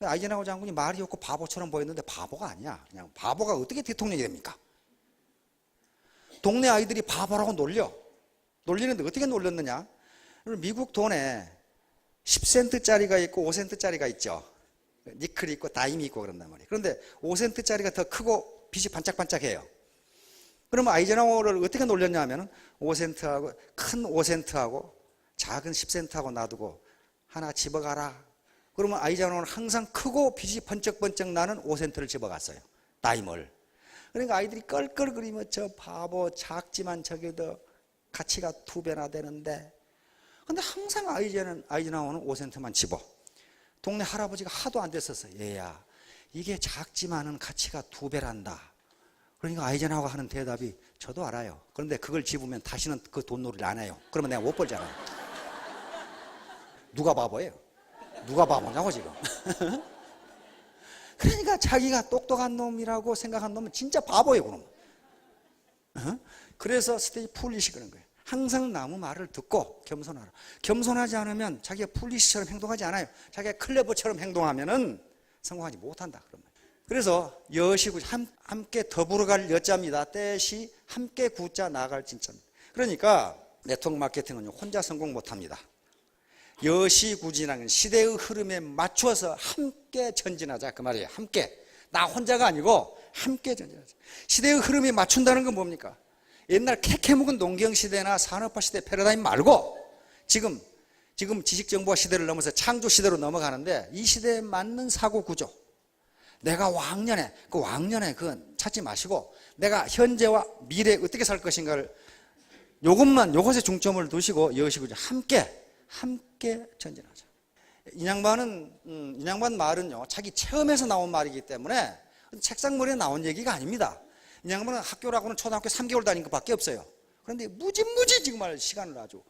Speaker 1: 아이젠하워 장군이 말이 없고 바보처럼 보였는데 바보가 아니야. 그냥 바보가 어떻게 대통령이 됩니까? 동네 아이들이 바보라고 놀리는데 어떻게 놀렸느냐. 미국 돈에 10센트짜리가 있고 5센트짜리가 있죠. 니클이 있고 다임이 있고 그런단 말이에요. 그런데 5센트짜리가 더 크고 빛이 반짝반짝해요. 그러면 아이젠하워를 어떻게 놀렸냐 하면 5센트하고 큰 5센트하고 작은 10센트하고 놔두고 하나 집어가라. 그러면 아이젠하워는 항상 크고 빛이 번쩍번쩍 나는 5센트를 집어갔어요. 다임을. 그러니까 아이들이 껄껄거리며 저 바보 작지만 저게도 가치가 2배나 되는데, 근데 항상 아이젠하워는 5센트만 집어. 동네 할아버지가 하도 안 됐었어요. 얘야 이게 작지만은 가치가 2배란다. 그러니까 아이젠하워가 하는 대답이 저도 알아요. 그런데 그걸 집으면 다시는 그 돈놀이를 안 해요. 그러면 내가 못 벌잖아요. 누가 바보예요? 누가 바보냐고 지금. 그러니까 자기가 똑똑한 놈이라고 생각한 놈은 진짜 바보예요 그럼. 그래서 스테이 풀리시 그런 거예요. 항상 남의 말을 듣고 겸손하라. 겸손하지 않으면 자기가 풀리시처럼 행동하지 않아요. 자기가 클레버처럼 행동하면은 성공하지 못한다 그런 말. 그래서 여시구 함께 더불어 갈 여자입니다. 때시 함께 굳자 나갈 진짜입니다. 그러니까 네트워크 마케팅은 혼자 성공 못합니다. 여시구진하는 시대의 흐름에 맞춰서 함께 전진하자 그 말이에요. 함께. 나 혼자가 아니고 함께 전진하자. 시대의 흐름에 맞춘다는 건 뭡니까? 옛날 캐캐묵은 농경시대나 산업화 시대 패러다임 말고 지금 지식정보화 시대를 넘어서 창조 시대로 넘어가는데 이 시대에 맞는 사고 구조. 내가 왕년에 그건 찾지 마시고 내가 현재와 미래에 어떻게 살 것인가를 요것에 중점을 두시고 여시구자 함께 전진하자. 이 양반 말은요 자기 체험에서 나온 말이기 때문에 책상머리에 나온 얘기가 아닙니다. 이 양반은 학교라고는 초등학교 3개월 다닌 것밖에 없어요. 그런데 무지 정말 시간을 아주.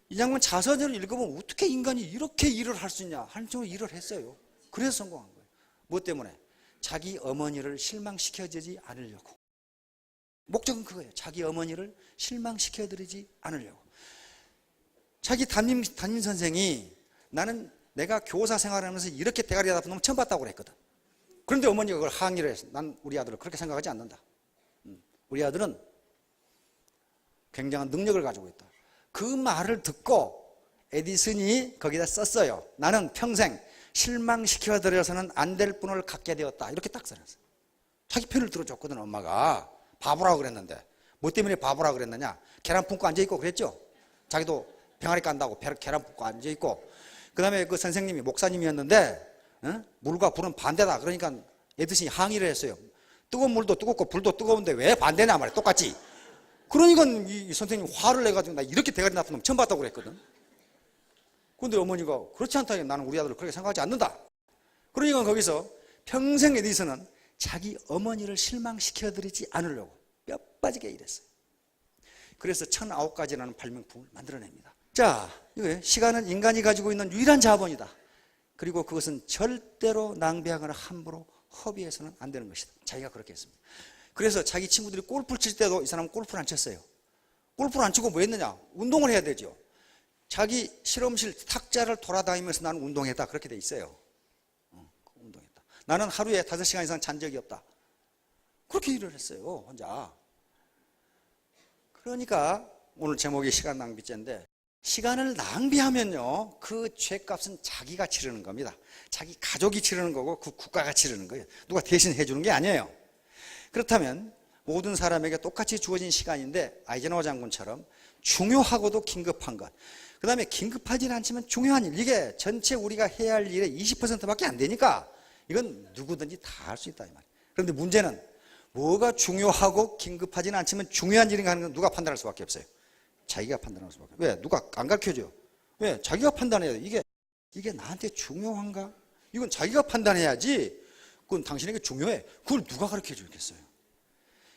Speaker 1: 이 양반 자서전을 읽어보면 어떻게 인간이 이렇게 일을 할 수 있냐 하는 정도로 일을 했어요. 그래서 성공한 거예요. 무엇 때문에? 자기 어머니를 실망시켜주지 않으려고. 목적은 그거예요. 자기 어머니를 실망시켜드리지 않으려고. 자기 담임 선생이 나는 내가 교사 생활하면서 이렇게 대가리가 나쁜 놈 처음 봤다고 그랬거든. 그런데 어머니가 그걸 항의를 했어. 난 우리 아들을 그렇게 생각하지 않는다. 우리 아들은 굉장한 능력을 가지고 있다. 그 말을 듣고 에디슨이 거기다 썼어요. 나는 평생 실망시켜드려서는 안 될 분을 갖게 되었다. 이렇게 딱 써놨어요. 자기 편을 들어줬거든. 엄마가 바보라고 그랬는데 뭐 때문에 바보라고 그랬느냐. 계란 품고 앉아있고 그랬죠. 자기도 병아리 깐다고 계란 품고 앉아있고, 그 다음에 그 선생님이 목사님이었는데 물과 불은 반대다. 그러니까 에디슨이 항의를 했어요. 뜨거운 물도 뜨겁고 불도 뜨거운데 왜 반대냐 말이야. 똑같지. 그러니까 이 선생님 화를 내가지고 나 이렇게 대가리 나쁜 놈 처음 봤다고 그랬거든. 그런데 어머니가 그렇지 않다. 나는 우리 아들을 그렇게 생각하지 않는다. 그러니까 거기서 평생 에디슨은 자기 어머니를 실망시켜드리지 않으려고 뼈 빠지게 일했어요. 그래서 1009가지라는 발명품을 만들어냅니다. 자, 시간은 인간이 가지고 있는 유일한 자본이다. 그리고 그것은 절대로 낭비하거나 함부로 허비해서는 안 되는 것이다. 자기가 그렇게 했습니다. 그래서 자기 친구들이 골프를 칠 때도 이 사람은 골프를 안 쳤어요. 골프를 안 치고 뭐 했느냐? 운동을 해야 되죠. 자기 실험실 탁자를 돌아다니면서 나는 운동했다. 그렇게 돼 있어요. 운동했다. 나는 하루에 5시간 이상 잔 적이 없다. 그렇게 일을 했어요. 혼자. 그러니까 오늘 제목이 시간 낭비죄인데, 시간을 낭비하면요, 그 죄값은 자기가 치르는 겁니다. 자기 가족이 치르는 거고 그 국가가 치르는 거예요. 누가 대신 해주는 게 아니에요. 그렇다면 모든 사람에게 똑같이 주어진 시간인데 아이젠하워 장군처럼 중요하고도 긴급한 것, 그 다음에 긴급하지는 않지만 중요한 일, 이게 전체 우리가 해야 할 일의 20%밖에 안 되니까 이건 누구든지 다 할 수 있다 이 말이에요. 그런데 문제는 뭐가 중요하고 긴급하지는 않지만 중요한 일인가 하는 건 누가 판단할 수밖에 없어요. 자기가 판단할 수밖에 없어요. 왜? 누가 안 가르쳐줘요. 왜? 자기가 판단해야 돼. 이게 나한테 중요한가? 이건 자기가 판단해야지. 그건 당신에게 중요해. 그걸 누가 가르쳐 주겠어요.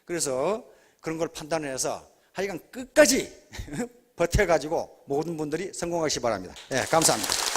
Speaker 1: 그래서 그런 걸 판단해서 하여간 끝까지 버텨가지고 모든 분들이 성공하시기 바랍니다. 네, 감사합니다.